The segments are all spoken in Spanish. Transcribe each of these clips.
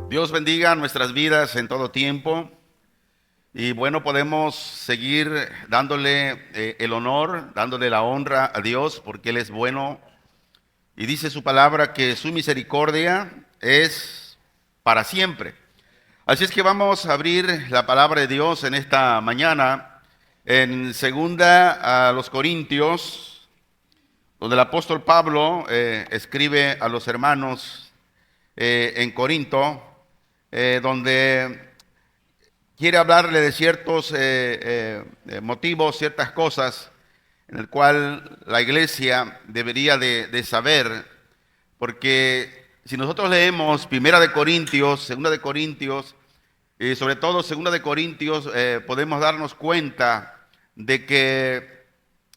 Dios bendiga nuestras vidas en todo tiempo. Y bueno, podemos seguir dándole el honor, dándole la honra a Dios, porque Él es bueno. Y dice su palabra que su misericordia es para siempre. Así es que vamos a abrir la palabra de Dios en esta mañana, en segunda a los Corintios, donde el apóstol Pablo escribe a los hermanos en Corinto, donde quiere hablarle de ciertos motivos, ciertas cosas en el cual la iglesia debería de saber, porque si nosotros leemos Primera de Corintios, Segunda de Corintios, y sobre todo Segunda de Corintios, podemos darnos cuenta de que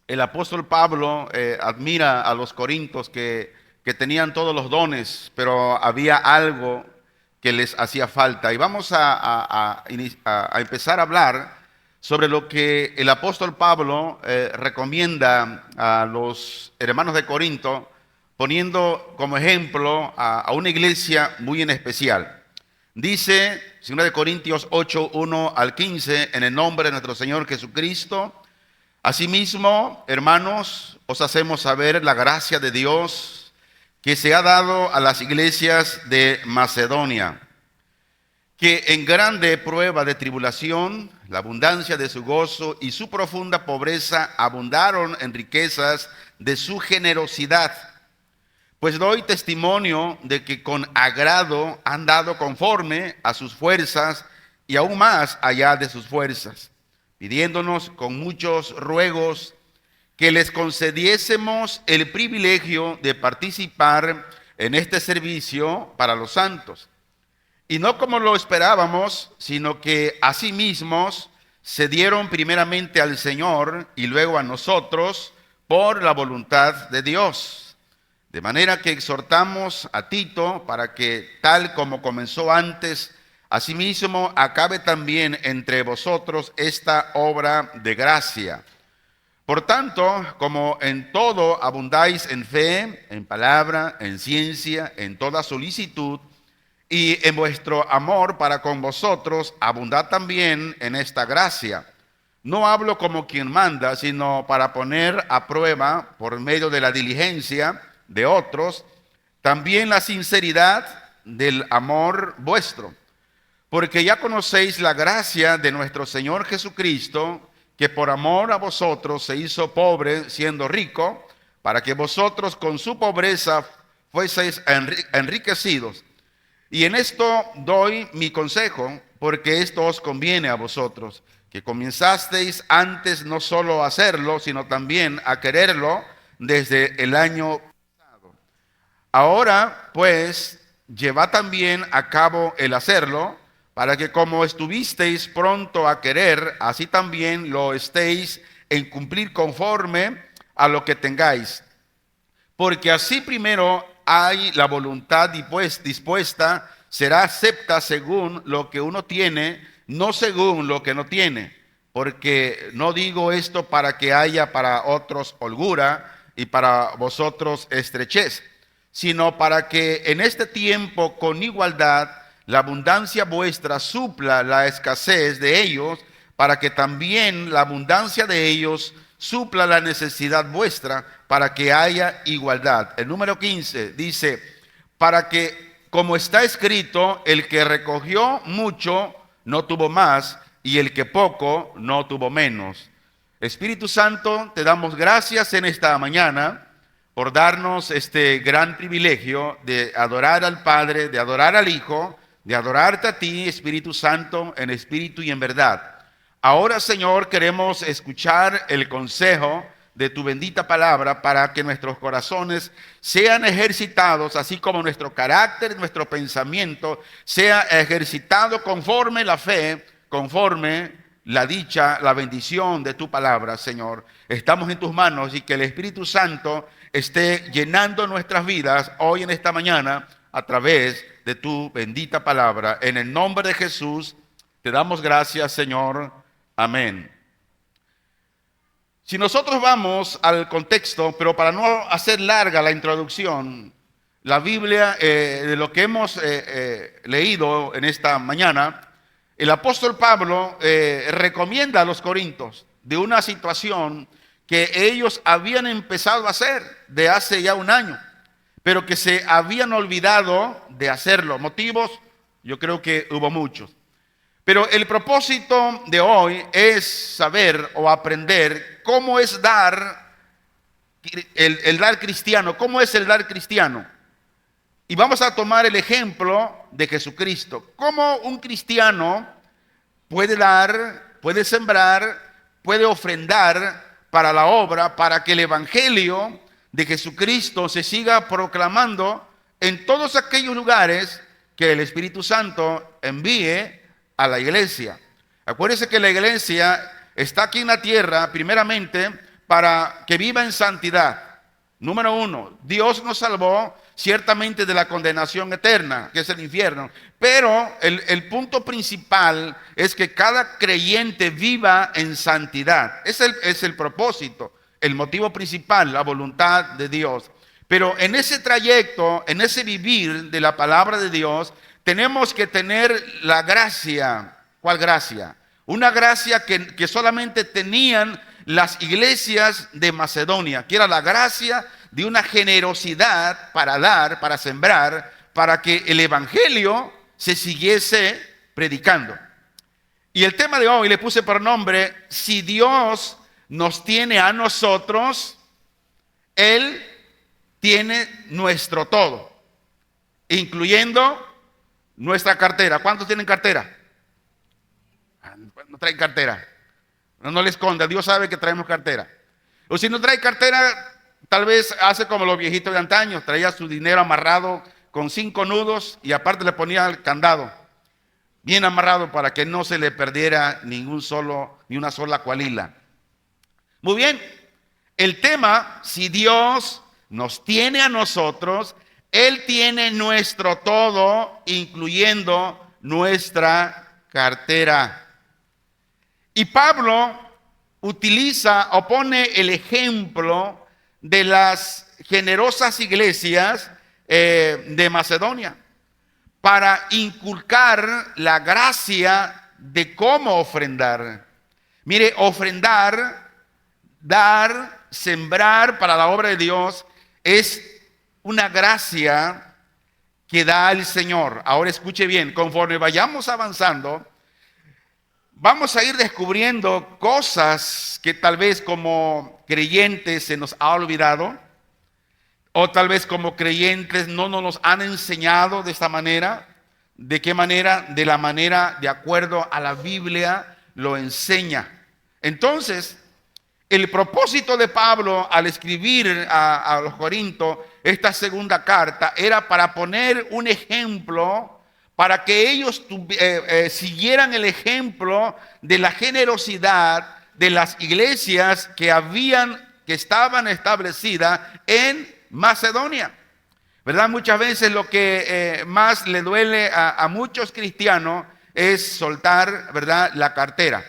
el apóstol Pablo admira a los corintios que tenían todos los dones, pero había algo que les hacía falta. Y vamos a empezar a hablar sobre lo que el apóstol Pablo recomienda a los hermanos de Corinto, poniendo como ejemplo a una iglesia muy en especial. Dice 2 Corintios 8, 1 al 15, en el nombre de nuestro Señor Jesucristo: asimismo, hermanos, os hacemos saber la gracia de Dios que se ha dado a las iglesias de Macedonia, que en grande prueba de tribulación, la abundancia de su gozo y su profunda pobreza abundaron en riquezas de su generosidad. Pues doy testimonio de que con agrado han dado conforme a sus fuerzas y aún más allá de sus fuerzas, pidiéndonos con muchos ruegos que les concediésemos el privilegio de participar en este servicio para los santos. Y no como lo esperábamos, sino que a sí mismos se dieron primeramente al Señor y luego a nosotros por la voluntad de Dios. De manera que exhortamos a Tito para que, tal como comenzó antes, asimismo acabe también entre vosotros esta obra de gracia. Por tanto, como en todo abundáis en fe, en palabra, en ciencia, en toda solicitud, y en vuestro amor para con vosotros, abundad también en esta gracia. No hablo como quien manda, sino para poner a prueba, por medio de la diligencia de otros, también la sinceridad del amor vuestro. Porque ya conocéis la gracia de nuestro Señor Jesucristo, que por amor a vosotros se hizo pobre siendo rico, para que vosotros con su pobreza fueseis enriquecidos. Y en esto doy mi consejo, porque esto os conviene a vosotros, que comenzasteis antes no solo a hacerlo, sino también a quererlo desde el año pasado. Ahora, pues, llevad también a cabo el hacerlo, para que como estuvisteis pronto a querer, así también lo estéis en cumplir conforme a lo que tengáis. Porque así primero hay la voluntad dispuesta, será acepta según lo que uno tiene, no según lo que no tiene. Porque no digo esto para que haya para otros holgura y para vosotros estrechez, sino para que en este tiempo con igualdad la abundancia vuestra supla la escasez de ellos, para que también la abundancia de ellos supla la necesidad vuestra, para que haya igualdad. El número 15 dice: para que, como está escrito, el que recogió mucho no tuvo más, y el que poco no tuvo menos. Espíritu Santo, te damos gracias en esta mañana, por darnos este gran privilegio de adorar al Padre, de adorar al Hijo, de adorarte a ti, Espíritu Santo, en espíritu y en verdad. Ahora, Señor, queremos escuchar el consejo de tu bendita palabra para que nuestros corazones sean ejercitados, así como nuestro carácter, nuestro pensamiento sea ejercitado conforme la fe, conforme la dicha, la bendición de tu palabra, Señor. Estamos en tus manos y que el Espíritu Santo esté llenando nuestras vidas hoy en esta mañana a través de tu bendita palabra. En el nombre de Jesús te damos gracias, Señor. Amén. Si nosotros vamos al contexto, pero para no hacer larga la introducción, la Biblia, de lo que hemos leído en esta mañana, el apóstol Pablo recomienda a los corintios de una situación que ellos habían empezado a hacer de hace ya un año, pero que se habían olvidado de hacerlo. Motivos, yo creo que hubo muchos. Pero el propósito de hoy es saber o aprender cómo es dar el dar cristiano, cómo es el dar cristiano. Y vamos a tomar el ejemplo de Jesucristo. Cómo un cristiano puede dar, puede sembrar, puede ofrendar para la obra, para que el evangelio de Jesucristo se siga proclamando en todos aquellos lugares que el Espíritu Santo envíe a la iglesia. Acuérdense que la iglesia está aquí en la tierra primeramente para que viva en santidad. Número uno, Dios nos salvó ciertamente de la condenación eterna, que es el infierno. Pero el punto principal es que cada creyente viva en santidad. Es el propósito, el motivo principal, la voluntad de Dios. Pero en ese trayecto, en ese vivir de la palabra de Dios, tenemos que tener la gracia. ¿Cuál gracia? Una gracia que solamente tenían las iglesias de Macedonia, que era la gracia de una generosidad para dar, para sembrar, para que el evangelio se siguiese predicando. Y el tema de hoy le puse por nombre: si Dios nos tiene a nosotros, Él tiene nuestro todo, incluyendo nuestra cartera. ¿Cuántos tienen cartera? No traen cartera. No le esconda, Dios sabe que traemos cartera. O si no trae cartera, tal vez hace como los viejitos de antaño, traía su dinero amarrado con 5 nudos y aparte le ponía el candado bien amarrado para que no se le perdiera ni una sola cualila. Muy bien, el tema: si Dios nos tiene a nosotros, Él tiene nuestro todo, incluyendo nuestra cartera. Y Pablo utiliza o pone el ejemplo de las generosas iglesias de Macedonia para inculcar la gracia de cómo ofrendar. Mire, ofrendar, dar, sembrar para la obra de Dios es una gracia que da el Señor. Ahora escuche bien, conforme vayamos avanzando, vamos a ir descubriendo cosas que tal vez como creyentes se nos ha olvidado, o tal vez como creyentes no nos han enseñado de esta manera. ¿De qué manera? De la manera de acuerdo a la Biblia lo enseña. Entonces, el propósito de Pablo al escribir a los Corintios esta segunda carta era para poner un ejemplo, para que ellos siguieran el ejemplo de la generosidad de las iglesias que estaban establecidas en Macedonia. ¿Verdad? Muchas veces lo que más le duele a muchos cristianos es soltar, ¿verdad?, la cartera.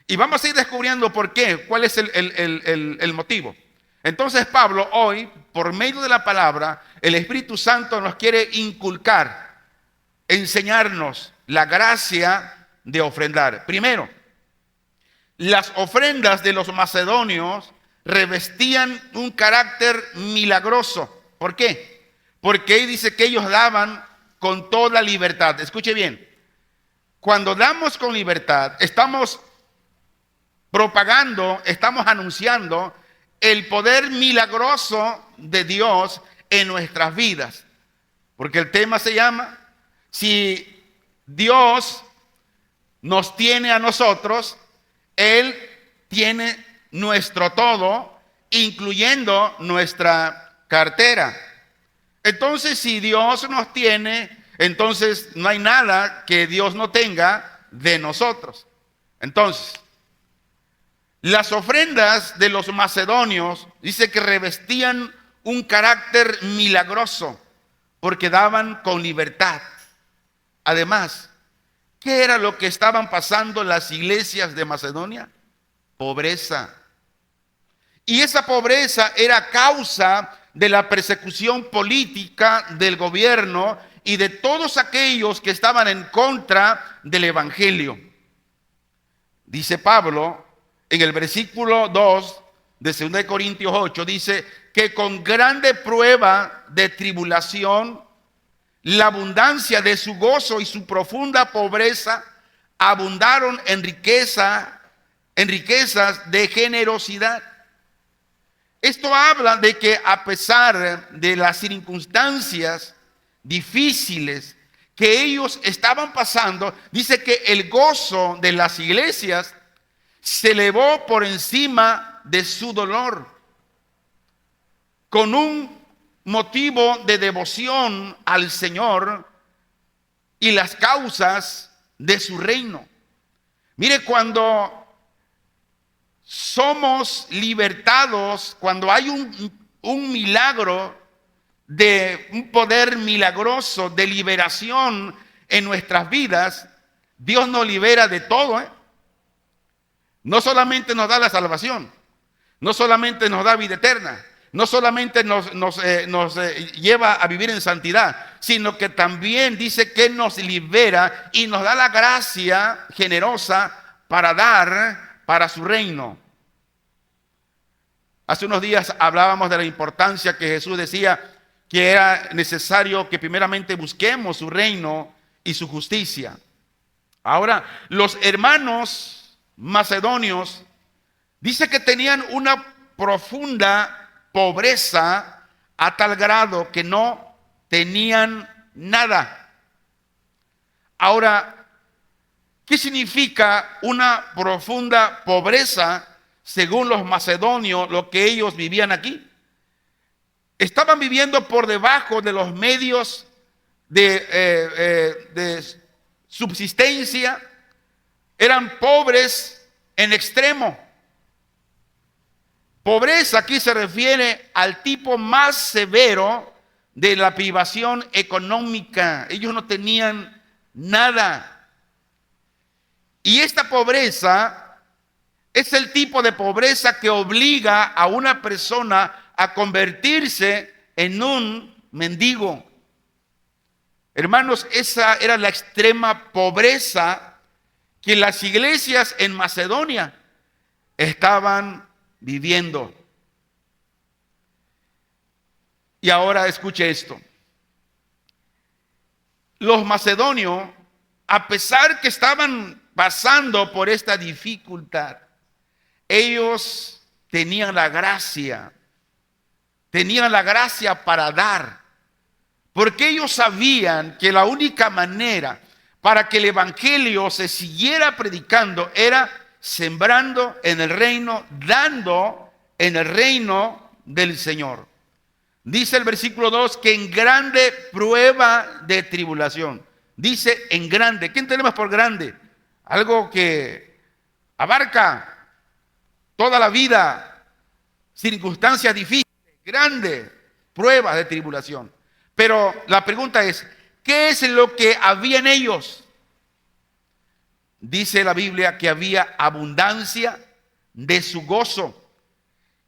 Y vamos a ir descubriendo por qué, cuál es el motivo. Entonces Pablo hoy, por medio de la palabra, el Espíritu Santo nos quiere inculcar, enseñarnos la gracia de ofrendar. Primero, las ofrendas de los macedonios revestían un carácter milagroso. ¿Por qué? Porque ahí dice que ellos daban con toda libertad. Escuche bien, cuando damos con libertad, estamos propagando, estamos anunciando el poder milagroso de Dios en nuestras vidas. Porque el tema se llama, si Dios nos tiene a nosotros, Él tiene nuestro todo, incluyendo nuestra cartera. Entonces, si Dios nos tiene, entonces no hay nada que Dios no tenga de nosotros. Entonces, las ofrendas de los macedonios dice que revestían un carácter milagroso porque daban con libertad. Además, ¿qué era lo que estaban pasando en las iglesias de Macedonia? Pobreza. Y esa pobreza era causa de la persecución política del gobierno y de todos aquellos que estaban en contra del evangelio. Dice Pablo en el versículo 2 de 2 Corintios 8, dice que con grande prueba de tribulación, la abundancia de su gozo y su profunda pobreza abundaron en riquezas de generosidad. Esto habla de que a pesar de las circunstancias difíciles que ellos estaban pasando, dice que el gozo de las iglesias se elevó por encima de su dolor, con un motivo de devoción al Señor y las causas de su reino. Mire, cuando somos libertados, cuando hay un milagro de un poder milagroso de liberación en nuestras vidas, Dios nos libera de todo, ¿eh? No solamente nos da la salvación, no solamente nos da vida eterna, no solamente nos lleva a vivir en santidad, sino que también dice que nos libera y nos da la gracia generosa para dar para su reino. Hace unos días hablábamos de la importancia que Jesús decía que era necesario que primeramente busquemos su reino y su justicia. Ahora, los hermanos macedonios dice que tenían una profunda pobreza a tal grado que no tenían nada. Ahora, ¿qué significa una profunda pobreza según los macedonios, lo que ellos vivían aquí? Estaban viviendo por debajo de los medios de subsistencia, eran pobres en extremo. Pobreza aquí se refiere al tipo más severo de la privación económica. Ellos no tenían nada. Y esta pobreza es el tipo de pobreza que obliga a una persona a convertirse en un mendigo. Hermanos, esa era la extrema pobreza que las iglesias en Macedonia estaban viviendo. Y ahora escuche esto. Los macedonios, a pesar que estaban pasando por esta dificultad, ellos tenían la gracia para dar, porque ellos sabían que la única manera para que el evangelio se siguiera predicando era sembrando en el reino, dando en el reino del Señor. Dice el versículo 2 que en grande prueba de tribulación. Dice en grande. ¿Qué entendemos por grande? Algo que abarca toda la vida, circunstancias difíciles, grande prueba de tribulación. Pero la pregunta es, ¿qué es lo que había en ellos? Dice la Biblia que había abundancia de su gozo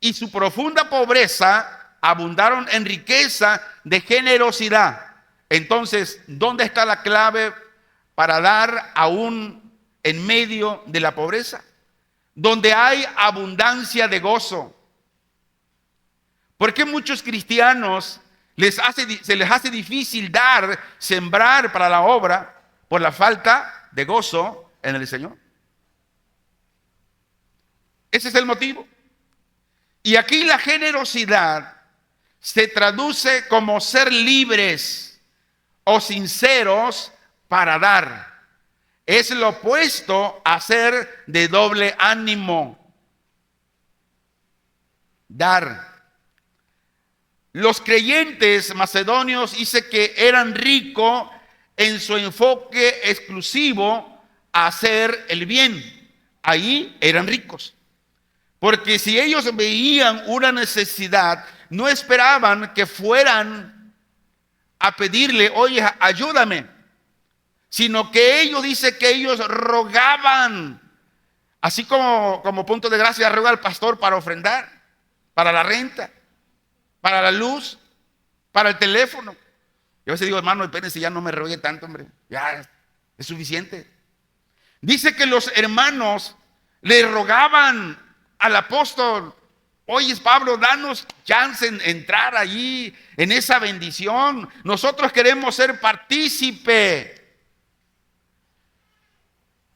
y su profunda pobreza abundaron en riqueza de generosidad. Entonces, ¿dónde está la clave para dar aún en medio de la pobreza? Donde hay abundancia de gozo. ¿Por qué muchos cristianos se les hace difícil dar, sembrar para la obra por la falta de gozo en el Señor? Ese es el motivo. Y aquí la generosidad se traduce como ser libres o sinceros para dar. Es lo opuesto a ser de doble ánimo. Dar. Los creyentes macedonios dice que eran ricos en su enfoque exclusivo a hacer el bien. Ahí eran ricos. Porque si ellos veían una necesidad, no esperaban que fueran a pedirle, oye, ayúdame. Sino que ellos, dice que ellos rogaban. Así como punto de gracia ruega al pastor para ofrendar, para la renta, para la luz, para el teléfono. Yo a veces digo, hermano, espérense, ya no me rogue tanto, hombre. Ya es suficiente. Dice que los hermanos le rogaban al apóstol, oye Pablo, danos chance en entrar allí en esa bendición. Nosotros queremos ser partícipe.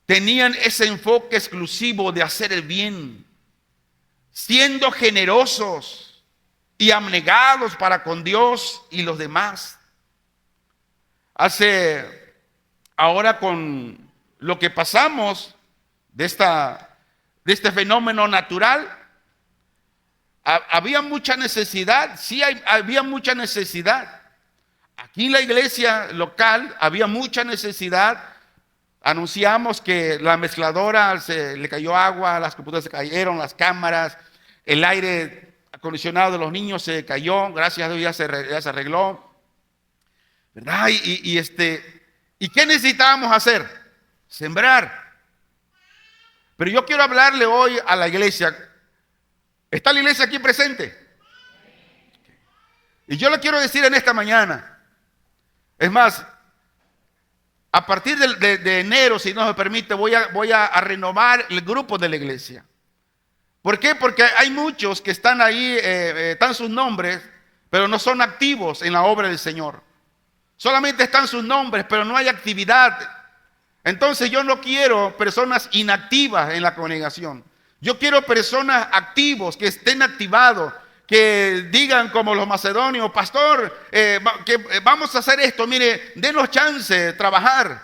Tenían ese enfoque exclusivo de hacer el bien, siendo generosos y abnegados para con Dios y los demás. Ahora con lo que pasamos de este fenómeno natural, había mucha necesidad, sí había mucha necesidad. Aquí en la iglesia local había mucha necesidad. Anunciamos que la mezcladora se le cayó agua, las computadoras se cayeron, las cámaras, el aire acondicionado de los niños se cayó, gracias a Dios ya se arregló, ¿verdad? ¿Y qué necesitábamos hacer? Sembrar. Pero yo quiero hablarle hoy a la iglesia. ¿Está la iglesia aquí presente? Y yo le quiero decir en esta mañana, es más, a partir de enero, si no me permite, voy a renovar el grupo de la iglesia. ¿Por qué? Porque hay muchos que están ahí, están sus nombres, pero no son activos en la obra del Señor. Solamente están sus nombres, pero no hay actividad. Entonces yo no quiero personas inactivas en la congregación. Yo quiero personas activos, que estén activados, que digan como los macedonios, pastor, que vamos a hacer esto, mire, denos chance de trabajar.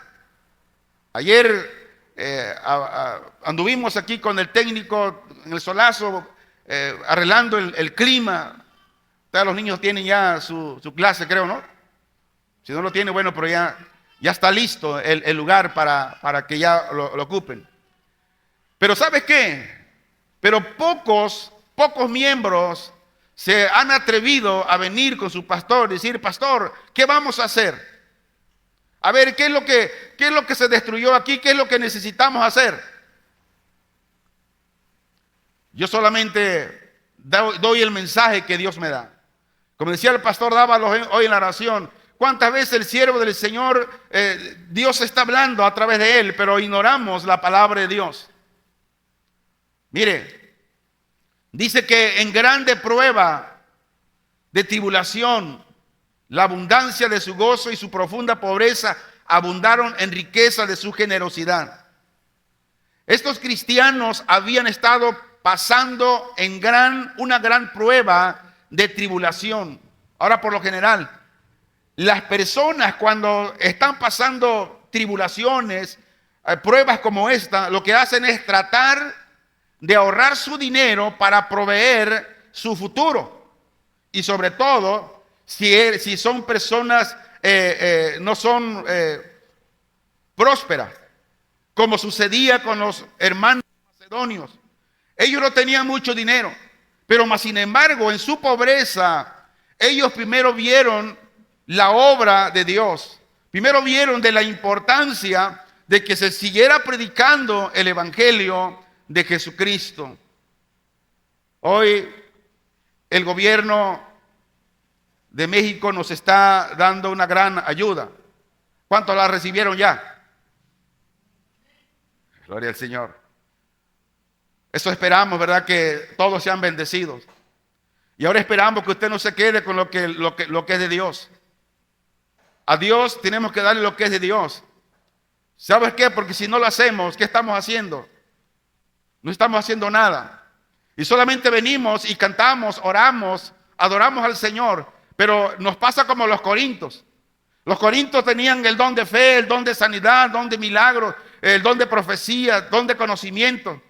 Ayer anduvimos aquí con el técnico en el solazo, arreglando el clima. Todos los niños tienen ya su clase, creo, ¿no? Si no lo tiene, bueno, pero ya está listo el lugar para que ya lo ocupen. Pero ¿sabes qué? Pero pocos miembros se han atrevido a venir con su pastor y decir, pastor, ¿qué vamos a hacer? A ver, ¿qué es lo que se destruyó aquí? ¿Qué es lo que necesitamos hacer? Yo solamente doy el mensaje que Dios me da. Como decía el pastor Dávalos hoy en la oración, ¿cuántas veces el siervo del Señor, Dios está hablando a través de él, pero ignoramos la palabra de Dios? Mire, dice que en grande prueba de tribulación, la abundancia de su gozo y su profunda pobreza abundaron en riqueza de su generosidad. Estos cristianos habían estado pasando en una gran prueba de tribulación. Ahora, por lo general, las personas cuando están pasando tribulaciones, pruebas como esta, lo que hacen es tratar de ahorrar su dinero para proveer su futuro. Y sobre todo, si son personas no son prósperas, como sucedía con los hermanos macedonios. Ellos no tenían mucho dinero, pero más sin embargo, en su pobreza, ellos primero vieron la obra de Dios. Primero vieron de la importancia de que se siguiera predicando el evangelio de Jesucristo. Hoy el gobierno de México nos está dando una gran ayuda. ¿Cuántos la recibieron ya? Gloria al Señor. Eso esperamos, ¿verdad? Que todos sean bendecidos. Y ahora esperamos que usted no se quede con lo que es de Dios. A Dios tenemos que darle lo que es de Dios. ¿Sabes qué? Porque si no lo hacemos, ¿qué estamos haciendo? No estamos haciendo nada. Y solamente venimos y cantamos, oramos, adoramos al Señor. Pero nos pasa como los corintios. Los corintios tenían el don de fe, el don de sanidad, el don de milagros, el don de profecía, el don de conocimiento.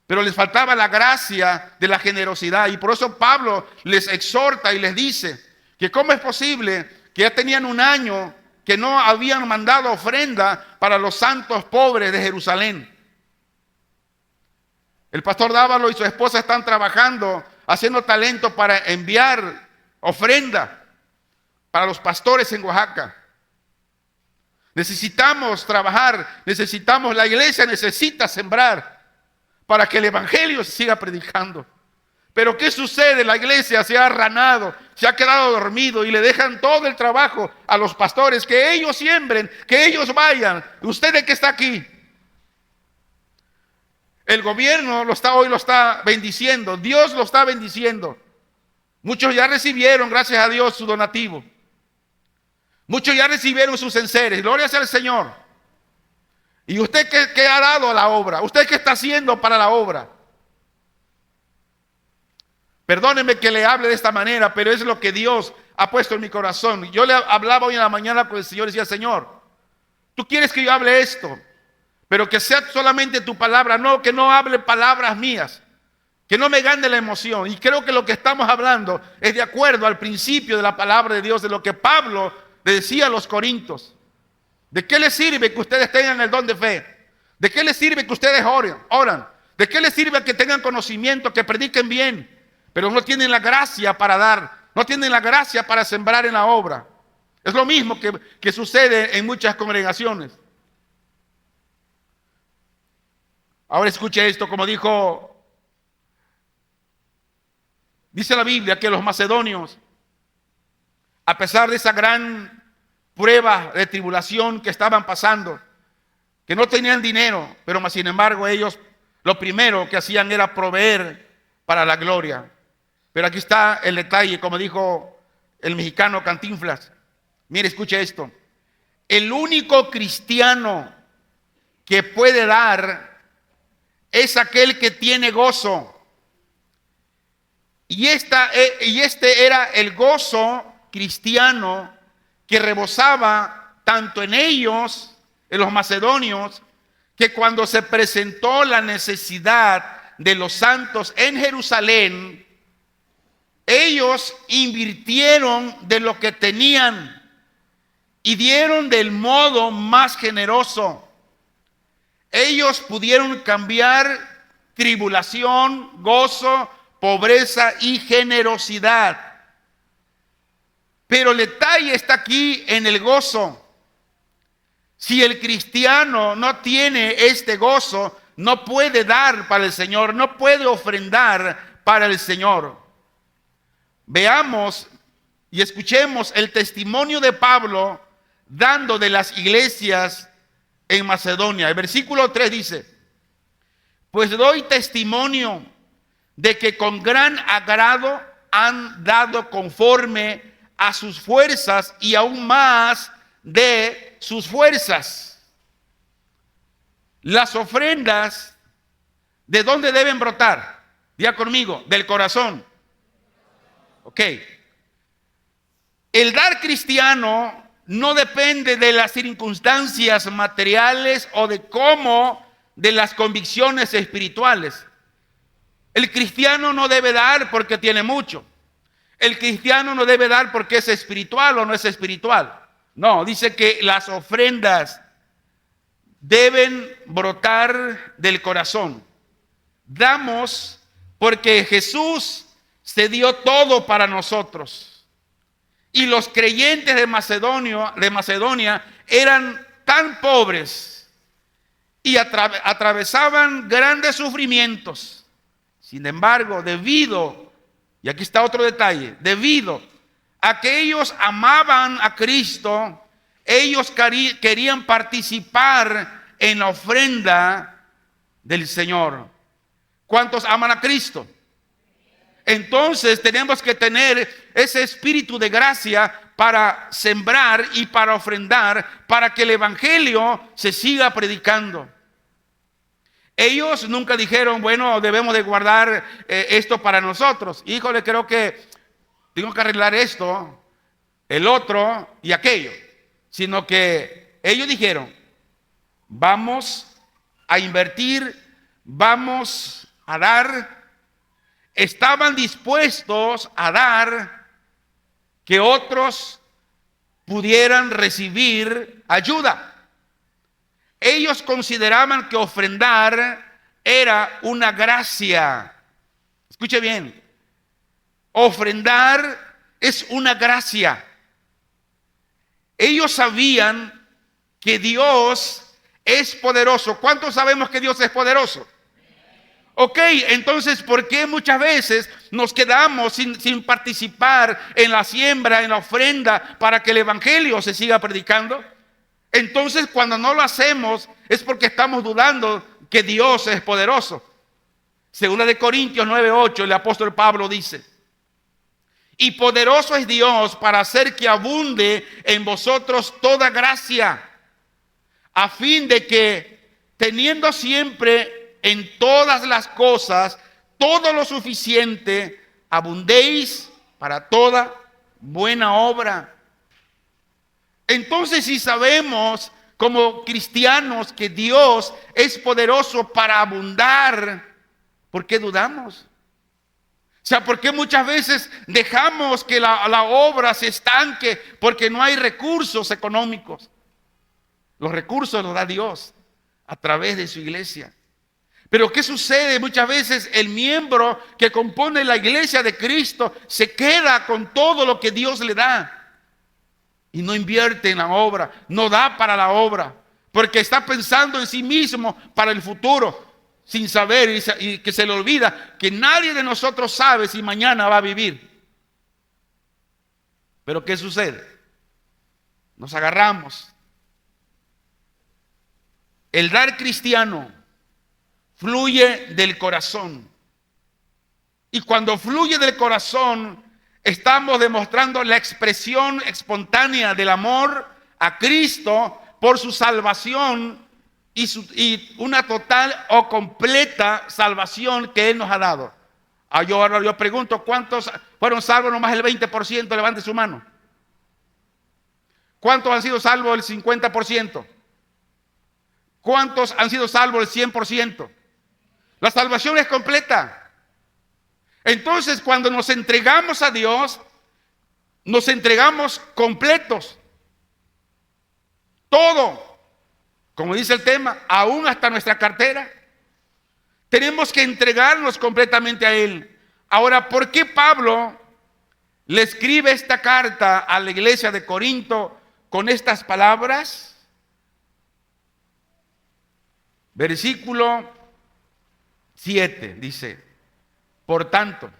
Pero les faltaba la gracia de la generosidad. Y por eso Pablo les exhorta y les dice que cómo es posible que ya tenían un año que no habían mandado ofrenda para los santos pobres de Jerusalén. El pastor Dávalo y su esposa están trabajando, haciendo talento para enviar ofrenda para los pastores en Oaxaca. Necesitamos trabajar, la iglesia necesita sembrar para que el evangelio se siga predicando. Pero ¿qué sucede? La iglesia se ha arranado, se ha quedado dormido y le dejan todo el trabajo a los pastores, que ellos siembren, que ellos vayan. Usted que está aquí, el gobierno hoy lo está bendiciendo, Dios lo está bendiciendo. Muchos ya recibieron, gracias a Dios, su donativo. Muchos ya recibieron sus enseres, gloria sea al Señor. ¿Y usted qué ha dado a la obra? ¿Usted qué está haciendo para la obra? Perdóneme que le hable de esta manera, pero es lo que Dios ha puesto en mi corazón. Yo le hablaba hoy en la mañana con el Señor y decía, Señor, tú quieres que yo hable esto, pero que sea solamente tu palabra, no que no hable palabras mías, que no me gane la emoción. Y creo que lo que estamos hablando es de acuerdo al principio de la palabra de Dios, de lo que Pablo le decía a los corintios. ¿De qué les sirve que ustedes tengan el don de fe? ¿De qué les sirve que ustedes oran? ¿De qué les sirve que tengan conocimiento, que prediquen bien, pero no tienen la gracia para dar, no tienen la gracia para sembrar en la obra? Es lo mismo que sucede en muchas congregaciones. Ahora escuche esto, como dice la Biblia que los macedonios, a pesar de esa gran prueba de tribulación que estaban pasando, que no tenían dinero, pero más sin embargo ellos lo primero que hacían era proveer para la gloria. Pero aquí está el detalle, como dijo el mexicano Cantinflas. Mire, escuche esto. El único cristiano que puede dar es aquel que tiene gozo. Y este era el gozo cristiano que rebosaba tanto en ellos, en los macedonios, que cuando se presentó la necesidad de los santos en Jerusalén, ellos invirtieron de lo que tenían y dieron del modo más generoso. Ellos pudieron cambiar tribulación, gozo, pobreza y generosidad. Pero el detalle está aquí en el gozo. Si el cristiano no tiene este gozo, no puede dar para el Señor, no puede ofrendar para el Señor. Veamos y escuchemos el testimonio de Pablo dando de las iglesias en Macedonia. El versículo 3 dice: pues doy testimonio de que con gran agrado han dado conforme a sus fuerzas y aún más de sus fuerzas. Las ofrendas, ¿de dónde deben brotar? Diga conmigo, del corazón. Ok. El dar cristiano no depende de las circunstancias materiales o de las convicciones espirituales. El cristiano no debe dar porque tiene mucho. El cristiano no debe dar porque es espiritual o no es espiritual. No, dice que las ofrendas deben brotar del corazón. Damos porque Jesús se dio todo para nosotros. Y los creyentes de Macedonia eran tan pobres y atravesaban grandes sufrimientos. Sin embargo, y aquí está otro detalle, debido a que ellos amaban a Cristo, ellos querían participar en la ofrenda del Señor. ¿Cuántos aman a Cristo? Entonces tenemos que tener ese espíritu de gracia para sembrar y para ofrendar, para que el evangelio se siga predicando. Ellos nunca dijeron, bueno, debemos de guardar esto para nosotros. Híjole, creo que tengo que arreglar esto, el otro y aquello. Sino que ellos dijeron, vamos a invertir, vamos a dar. Estaban dispuestos a dar que otros pudieran recibir ayuda. Ellos consideraban que ofrendar era una gracia. Escuche bien, ofrendar es una gracia. Ellos sabían que Dios es poderoso. ¿Cuántos sabemos que Dios es poderoso? Ok, entonces, ¿por qué muchas veces nos quedamos sin participar en la siembra, en la ofrenda, para que el evangelio se siga predicando? Entonces, cuando no lo hacemos, es porque estamos dudando que Dios es poderoso. Segunda de Corintios 9:8, el apóstol Pablo dice, y poderoso es Dios para hacer que abunde en vosotros toda gracia, a fin de que, teniendo siempre en todas las cosas todo lo suficiente, abundéis para toda buena obra. Entonces, si sabemos como cristianos que Dios es poderoso para abundar, ¿por qué dudamos? O sea, ¿por qué muchas veces dejamos que la obra se estanque? Porque no hay recursos económicos. Los recursos los da Dios a través de su iglesia. Pero ¿qué sucede? Muchas veces el miembro que compone la iglesia de Cristo se queda con todo lo que Dios le da y no invierte en la obra, no da para la obra, porque está pensando en sí mismo para el futuro, sin saber y que se le olvida que nadie de nosotros sabe si mañana va a vivir. Pero ¿qué sucede? Nos agarramos. El dar cristiano fluye del corazón. Y cuando fluye del corazón, estamos demostrando la expresión espontánea del amor a Cristo por su salvación y una total o completa salvación que Él nos ha dado. Ahora yo pregunto, ¿cuántos fueron salvos? Nomás el 20%, levante su mano. ¿Cuántos han sido salvos el 50%? ¿Cuántos han sido salvos el 100%? La salvación es completa. Entonces, cuando nos entregamos a Dios, nos entregamos completos. Todo, como dice el tema, aún hasta nuestra cartera. Tenemos que entregarnos completamente a Él. Ahora, ¿por qué Pablo le escribe esta carta a la iglesia de Corinto con estas palabras? Versículo 7 dice, por tanto,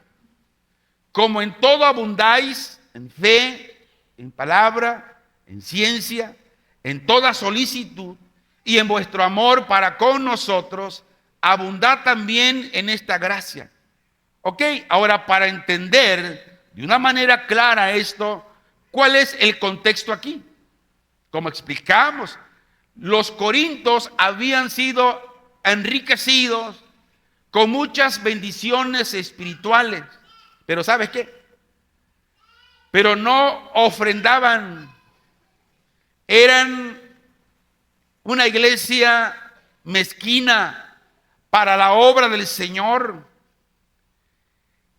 como en todo abundáis, en fe, en palabra, en ciencia, en toda solicitud y en vuestro amor para con nosotros, abundad también en esta gracia. Ok, ahora para entender de una manera clara esto, ¿cuál es el contexto aquí? Como explicamos, los corintios habían sido enriquecidos con muchas bendiciones espirituales. Pero ¿sabes qué? Pero no ofrendaban. Eran una iglesia mezquina para la obra del Señor.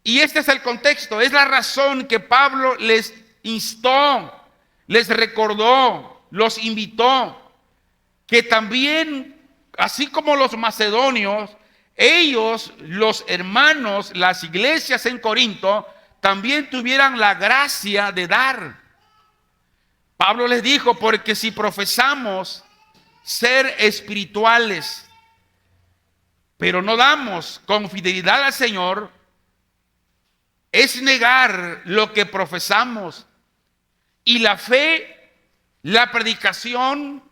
Y este es el contexto, es la razón que Pablo les instó, les recordó, los invitó, que también, así como los macedonios, ellos, los hermanos, las iglesias en Corinto, también tuvieran la gracia de dar. Pablo les dijo, porque si profesamos ser espirituales, pero no damos con fidelidad al Señor, es negar lo que profesamos. Y la fe, la predicación,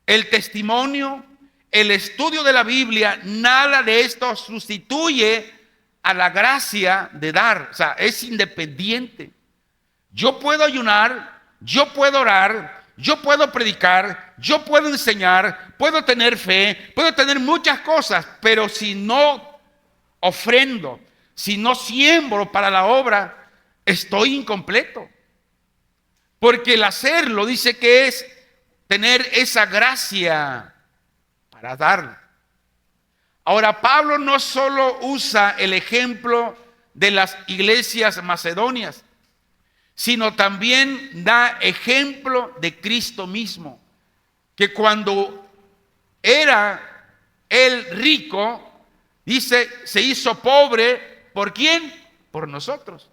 el testimonio, el estudio de la Biblia, nada de esto sustituye a la gracia de dar. O sea, es independiente. Yo puedo ayunar, yo puedo orar, yo puedo predicar, yo puedo enseñar, puedo tener fe, puedo tener muchas cosas, pero si no ofrendo, si no siembro para la obra, estoy incompleto. Porque el hacerlo dice que es tener esa gracia para darlo. Ahora, Pablo no solo usa el ejemplo de las iglesias macedonias, sino también da ejemplo de Cristo mismo, que cuando era él rico, dice, se hizo pobre, ¿por quién? Por nosotros.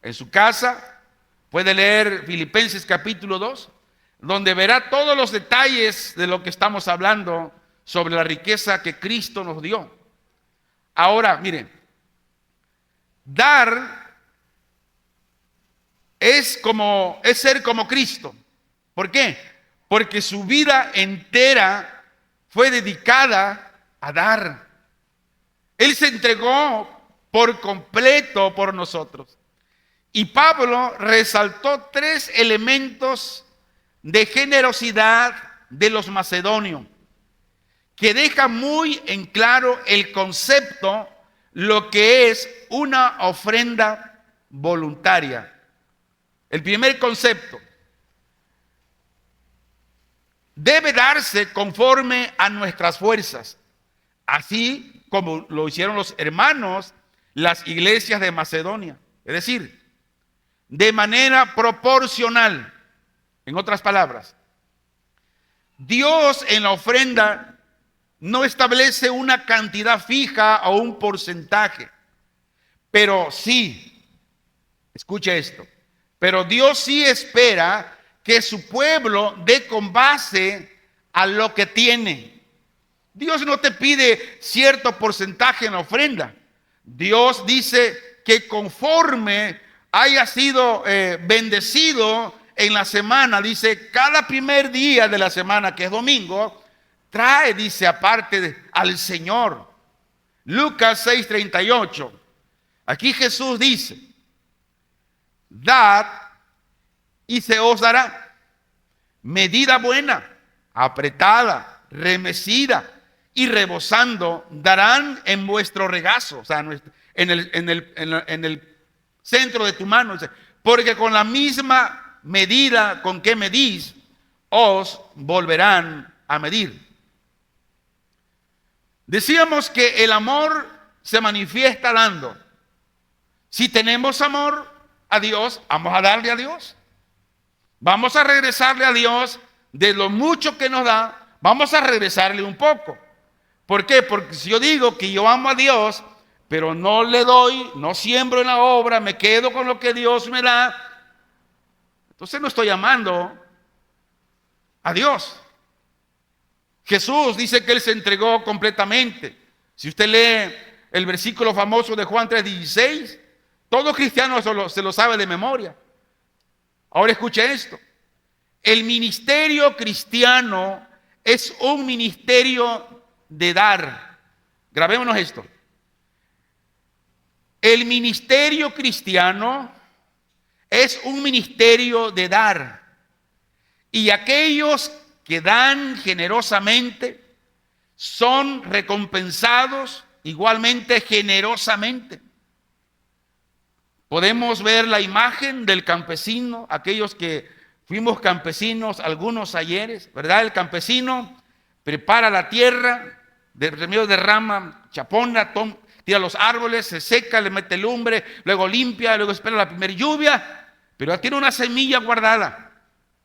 En su casa puede leer Filipenses capítulo 2, donde verá todos los detalles de lo que estamos hablando sobre la riqueza que Cristo nos dio. Ahora, miren, dar es ser como Cristo. ¿Por qué? Porque su vida entera fue dedicada a dar. Él se entregó por completo por nosotros. Y Pablo resaltó 3 elementos de generosidad de los macedonios, que deja muy en claro el concepto, lo que es una ofrenda voluntaria. El primer concepto: debe darse conforme a nuestras fuerzas, así como lo hicieron los hermanos, las iglesias de Macedonia. Es decir, de manera proporcional. En otras palabras, Dios en la ofrenda no establece una cantidad fija o un porcentaje, pero sí, escuche esto, pero Dios sí espera que su pueblo dé con base a lo que tiene. Dios no te pide cierto porcentaje en la ofrenda. Dios dice que conforme haya sido bendecido en la semana, dice, cada primer día de la semana, que es domingo, trae, dice, aparte al Señor. Lucas 6:38. Aquí Jesús dice, dad y se os dará, medida buena, apretada, remecida y rebosando, darán en vuestro regazo, o sea, en el centro de tu mano, porque con la misma medida con que medís, os volverán a medir. Decíamos que el amor se manifiesta dando. Si tenemos amor a Dios, vamos a darle a Dios. Vamos a regresarle a Dios de lo mucho que nos da, vamos a regresarle un poco. ¿Por qué? Porque si yo digo que yo amo a Dios, pero no le doy, no siembro en la obra, me quedo con lo que Dios me da, entonces no estoy amando a Dios. Jesús dice que Él se entregó completamente. Si usted lee el versículo famoso de Juan 3:16, todo cristiano se lo sabe de memoria. Ahora escuche esto. El ministerio cristiano es un ministerio de dar. Grabémonos esto. El ministerio cristiano es un ministerio de dar. Y aquellos que dan generosamente son recompensados igualmente generosamente. Podemos ver la imagen del campesino, aquellos que fuimos campesinos algunos ayeres, ¿verdad? El campesino prepara la tierra, de remedio derrama chapona, tira los árboles, se seca, le mete lumbre, luego limpia, luego espera la primera lluvia, pero ya tiene una semilla guardada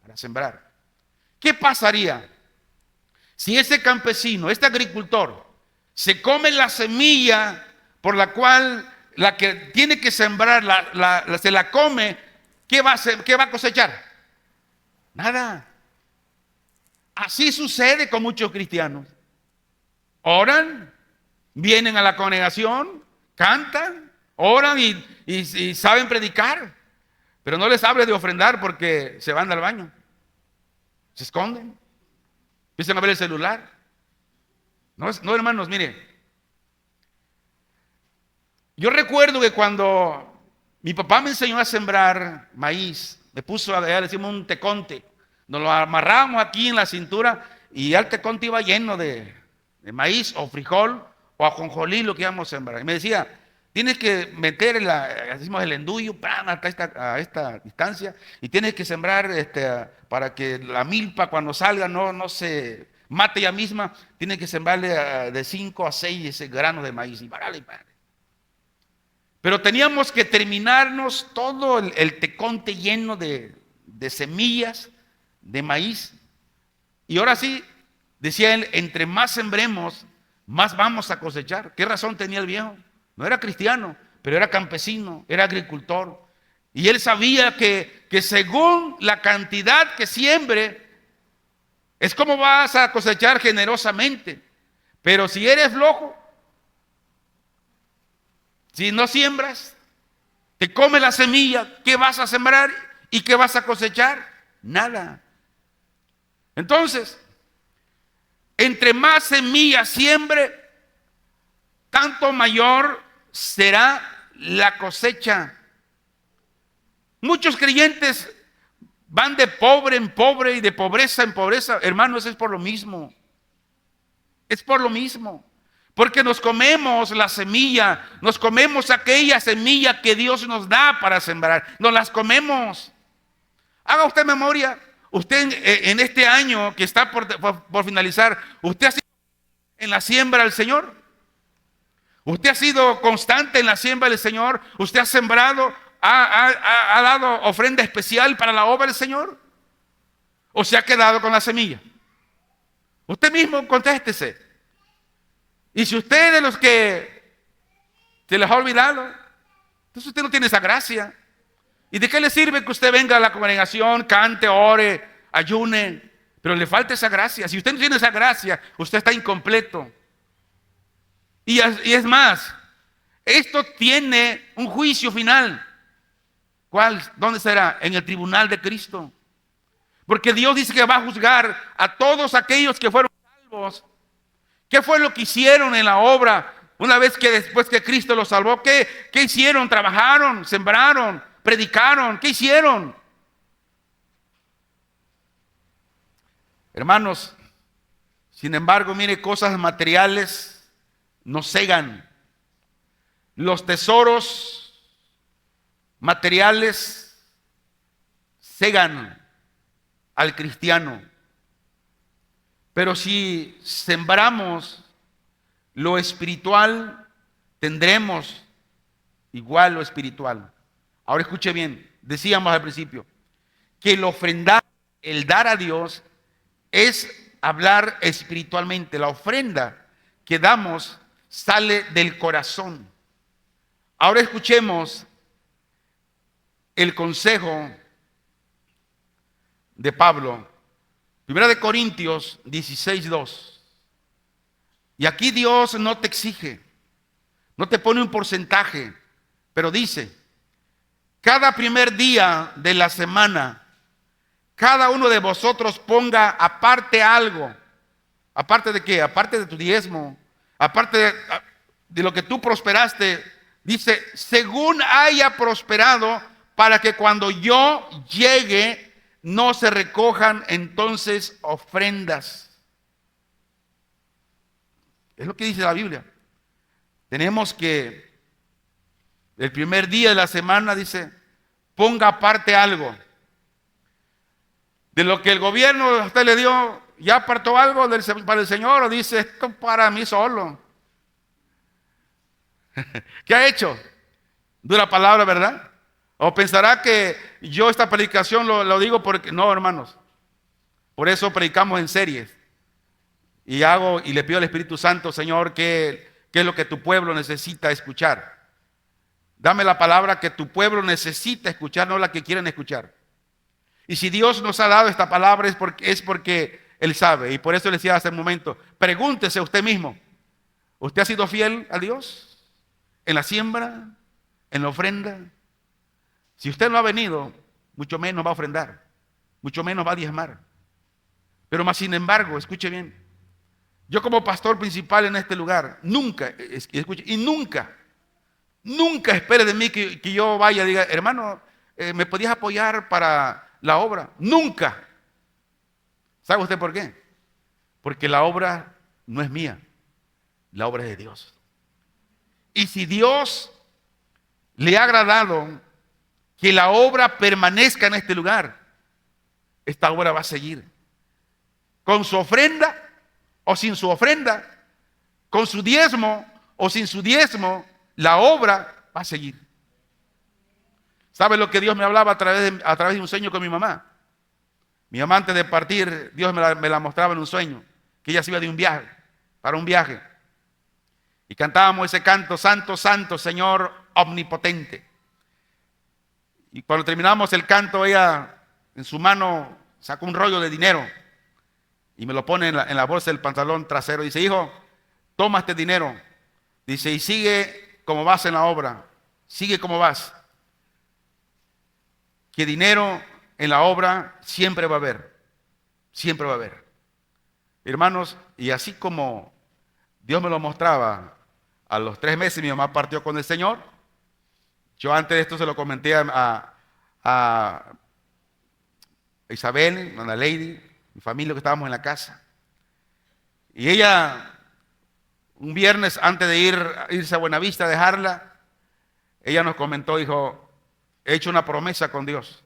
para sembrar. ¿Qué pasaría si ese campesino, este agricultor, se come la semilla por la cual la que tiene que sembrar, se la come? ¿Qué va a cosechar? Nada. Así sucede con muchos cristianos. Oran, vienen a la congregación, cantan, oran y saben predicar, pero no les hables de ofrendar porque se van al baño, se esconden, empiezan a ver el celular. No, hermanos, mire, yo recuerdo que cuando mi papá me enseñó a sembrar maíz, me puso a decimos un teconte, Nos lo amarrábamos aquí en la cintura y ya el tecón iba lleno de maíz o frijol o ajonjolí, lo que íbamos a sembrar. Y me decía, tienes que meter hacemos el endullo hasta esta distancia y tienes que sembrar para que la milpa cuando salga no se mate ella misma, tienes que sembrarle de 5 a 6 granos de maíz. Y parale. Pero teníamos que terminarnos todo el teconte lleno de semillas de maíz. Y ahora sí, decía él, entre más sembremos, más vamos a cosechar. ¿Qué razón tenía el viejo? No era cristiano, pero era campesino, era agricultor. Y él sabía que según la cantidad que siembre, es como vas a cosechar generosamente. Pero si eres flojo, si no siembras, te come la semilla, ¿qué vas a sembrar y qué vas a cosechar? Nada. Entonces, entre más semilla siembre, tanto mayor será la cosecha. Muchos creyentes van de pobre en pobre y de pobreza en pobreza. Hermanos, es por lo mismo. Es por lo mismo. Porque nos comemos la semilla, nos comemos aquella semilla que Dios nos da para sembrar. Nos las comemos. Haga usted memoria. Usted en este año que está por finalizar, ¿usted ha sido en la siembra del Señor? ¿Usted ha sido constante en la siembra del Señor? ¿Usted ha sembrado, ha dado ofrenda especial para la obra del Señor? ¿O se ha quedado con la semilla? Usted mismo contéstese. Y si usted es de los que se les ha olvidado, entonces usted no tiene esa gracia. ¿Y de qué le sirve que usted venga a la congregación, cante, ore, ayune, pero le falta esa gracia? Si usted no tiene esa gracia, usted está incompleto. Y es más, esto tiene un juicio final. ¿Cuál? ¿Dónde será? En el tribunal de Cristo. Porque Dios dice que va a juzgar a todos aquellos que fueron salvos. ¿Qué fue lo que hicieron en la obra una vez que después que Cristo los salvó? ¿Qué hicieron? ¿Trabajaron? ¿Sembraron? ¿Predicaron? ¿Qué hicieron? Hermanos, sin embargo, mire, cosas materiales nos cegan. Los tesoros materiales cegan al cristiano. Pero si sembramos lo espiritual, tendremos igual lo espiritual. Ahora escuche bien, decíamos al principio que el ofrendar, el dar a Dios es hablar espiritualmente. La ofrenda que damos sale del corazón. Ahora escuchemos el consejo de Pablo. Primera de Corintios 16:2. Y aquí Dios no te exige, no te pone un porcentaje, pero dice, cada primer día de la semana, cada uno de vosotros ponga aparte algo. ¿Aparte de qué? Aparte de tu diezmo, aparte de lo que tú prosperaste. Dice, según haya prosperado, para que cuando yo llegue, no se recojan entonces ofrendas. Es lo que dice la Biblia. Tenemos que, el primer día de la semana, dice, ponga aparte algo. De lo que el gobierno a usted le dio, ¿ya apartó algo para el Señor? ¿O dice, esto para mí solo? ¿Qué ha hecho? Dura palabra, ¿verdad? ¿O pensará que yo esta predicación lo digo porque... No, hermanos. Por eso predicamos en series. Y le pido al Espíritu Santo, Señor, ¿qué es lo que tu pueblo necesita escuchar? Dame la palabra que tu pueblo necesita escuchar, no la que quieren escuchar. Y si Dios nos ha dado esta palabra es porque Él sabe. Y por eso le decía hace un momento, pregúntese a usted mismo, ¿usted ha sido fiel a Dios? ¿En la siembra? ¿En la ofrenda? Si usted no ha venido, mucho menos va a ofrendar, mucho menos va a diezmar. Pero más sin embargo, escuche bien, yo como pastor principal en este lugar, nunca espere de mí que yo vaya y diga, hermano, ¿me podías apoyar para la obra? Nunca. ¿Sabe usted por qué? Porque la obra no es mía, la obra es de Dios. Y si Dios le ha agradado que la obra permanezca en este lugar, esta obra va a seguir. Con su ofrenda o sin su ofrenda, con su diezmo o sin su diezmo, la obra va a seguir. ¿Sabe lo que Dios me hablaba a través de un sueño con mi mamá? Mi mamá antes de partir, Dios me la mostraba en un sueño, que ella se iba de un viaje, para un viaje. Y cantábamos ese canto, Santo, Santo, Señor omnipotente. Y cuando terminamos el canto, ella en su mano sacó un rollo de dinero y me lo pone en la bolsa del pantalón trasero. Dice, hijo, toma este dinero. Dice, y sigue como vas en la obra. Sigue como vas. Que dinero en la obra siempre va a haber. Siempre va a haber. Hermanos, y así como Dios me lo mostraba, a los 3 meses mi mamá partió con el Señor. Yo antes de esto se lo comenté a Isabel, a la Lady, mi familia que estábamos en la casa. Y ella, un viernes antes de irse a Buenavista a dejarla, ella nos comentó, dijo, he hecho una promesa con Dios.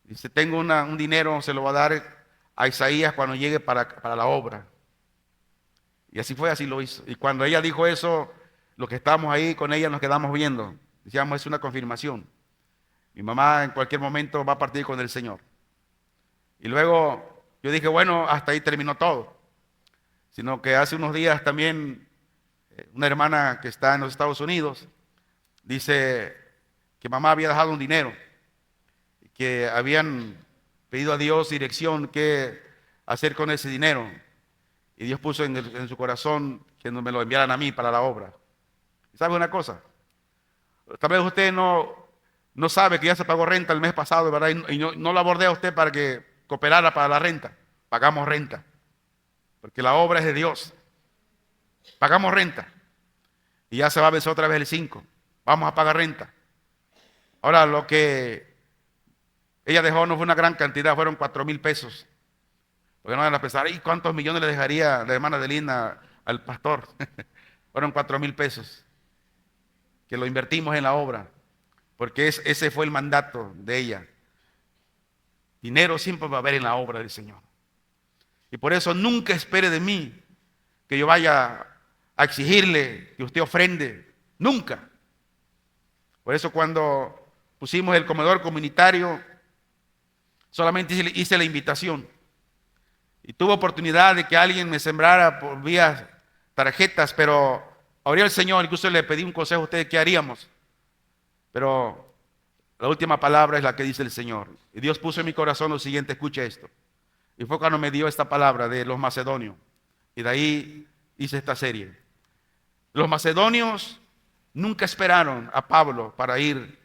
Dice, tengo un dinero, se lo voy a dar a Isaías cuando llegue para la obra. Y así fue, así lo hizo. Y cuando ella dijo eso, los que estábamos ahí con ella nos quedamos viendo. Decíamos, es una confirmación. Mi mamá en cualquier momento va a partir con el Señor. Y luego yo dije, bueno, hasta ahí terminó todo. Sino que hace unos días también una hermana que está en los Estados Unidos dice que mamá había dejado un dinero, que habían pedido a Dios dirección qué hacer con ese dinero. Y Dios puso en su corazón que me lo enviaran a mí para la obra. ¿Y sabe una cosa? Tal vez usted no sabe que ya se pagó renta el mes pasado, ¿verdad? Y no la abordé a usted para que cooperara para la renta. Pagamos renta. Porque la obra es de Dios. Pagamos renta. Y ya se va a vencer otra vez el 5. Vamos a pagar renta. Ahora, lo que ella dejó no fue una gran cantidad, fueron 4,000 pesos. Porque no van a pensar, ¿y cuántos millones le dejaría la hermana de Linda al pastor? Fueron 4,000 pesos. Que lo invertimos en la obra. Porque ese fue el mandato de ella. Dinero siempre va a haber en la obra del Señor. Y por eso nunca espere de mí que yo vaya a exigirle que usted ofrende. Nunca. Por eso cuando pusimos el comedor comunitario, solamente hice la invitación. Y tuve oportunidad de que alguien me sembrara por vía tarjetas, pero oré al Señor, incluso le pedí un consejo a ustedes qué haríamos. Pero la última palabra es la que dice el Señor. Y Dios puso en mi corazón lo siguiente, escuche esto. Y fue cuando me dio esta palabra de los macedonios. Y de ahí hice esta serie. Los macedonios nunca esperaron a Pablo para ir,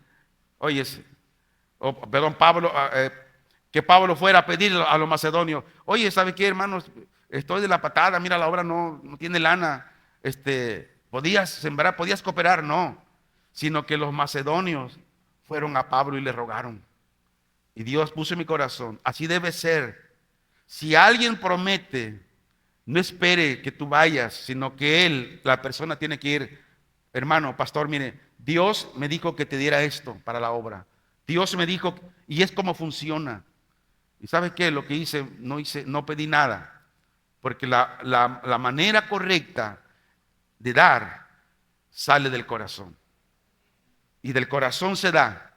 que Pablo fuera a pedir a los macedonios, oye, ¿sabe qué, hermanos? Estoy de la patada, mira, la obra no tiene lana, podías sembrar, podías cooperar, no, sino que los macedonios fueron a Pablo y le rogaron. Y Dios puso en mi corazón, así debe ser. Si alguien promete, no espere que tú vayas, sino que la persona tiene que ir. Hermano, pastor, mire, Dios me dijo que te diera esto para la obra. Dios me dijo, y es como funciona. ¿Y sabe qué? Lo que hice, no pedí nada. Porque la manera correcta de dar sale del corazón. Y del corazón se da.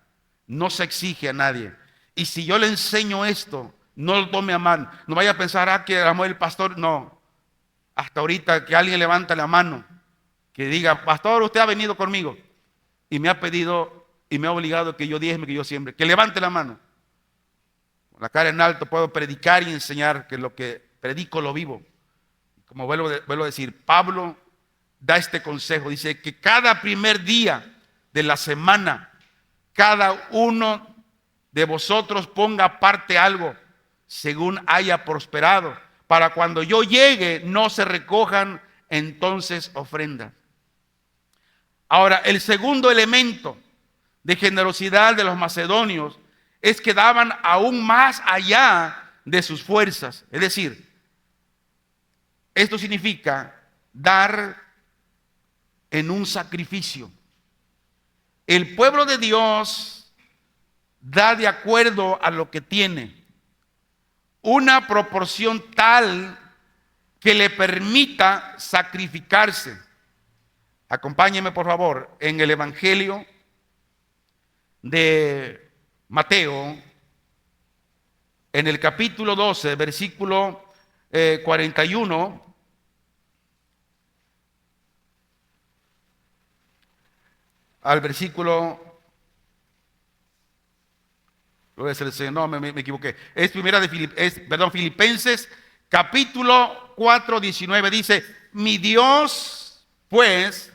No se exige a nadie. Y si yo le enseño esto, no lo tome a mal. No vaya a pensar, que a el pastor, no. Hasta ahorita que alguien levanta la mano, que diga, pastor, usted ha venido conmigo y me ha pedido y me ha obligado que yo diezme, que yo siembre. Que levante la mano. Con la cara en alto puedo predicar y enseñar que lo que predico lo vivo. Como vuelvo a decir, Pablo da este consejo. Dice que cada primer día de la semana, cada uno de vosotros ponga aparte algo según haya prosperado, para cuando yo llegue no se recojan entonces ofrendas. Ahora, el segundo elemento de generosidad de los macedonios es que daban aún más allá de sus fuerzas. Es decir, esto significa dar en un sacrificio. El pueblo de Dios da de acuerdo a lo que tiene, una proporción tal que le permita sacrificarse. Acompáñeme por favor en el Evangelio de Mateo, en el capítulo 12, versículo 41. Al versículo, no, me equivoqué. Es primera de Filipenses, capítulo 4, 19. Dice: mi Dios, pues,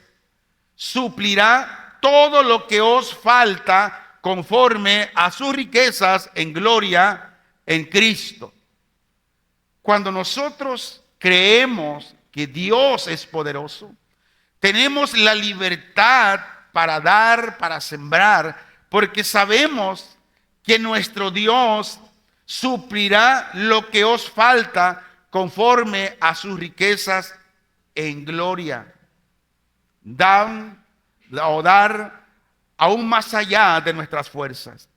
suplirá todo lo que os falta conforme a sus riquezas en gloria en Cristo. Cuando nosotros creemos que Dios es poderoso, tenemos la libertad para dar, para sembrar, porque sabemos que nuestro Dios suplirá lo que os falta conforme a sus riquezas en gloria. Dar aún más allá de nuestras fuerzas.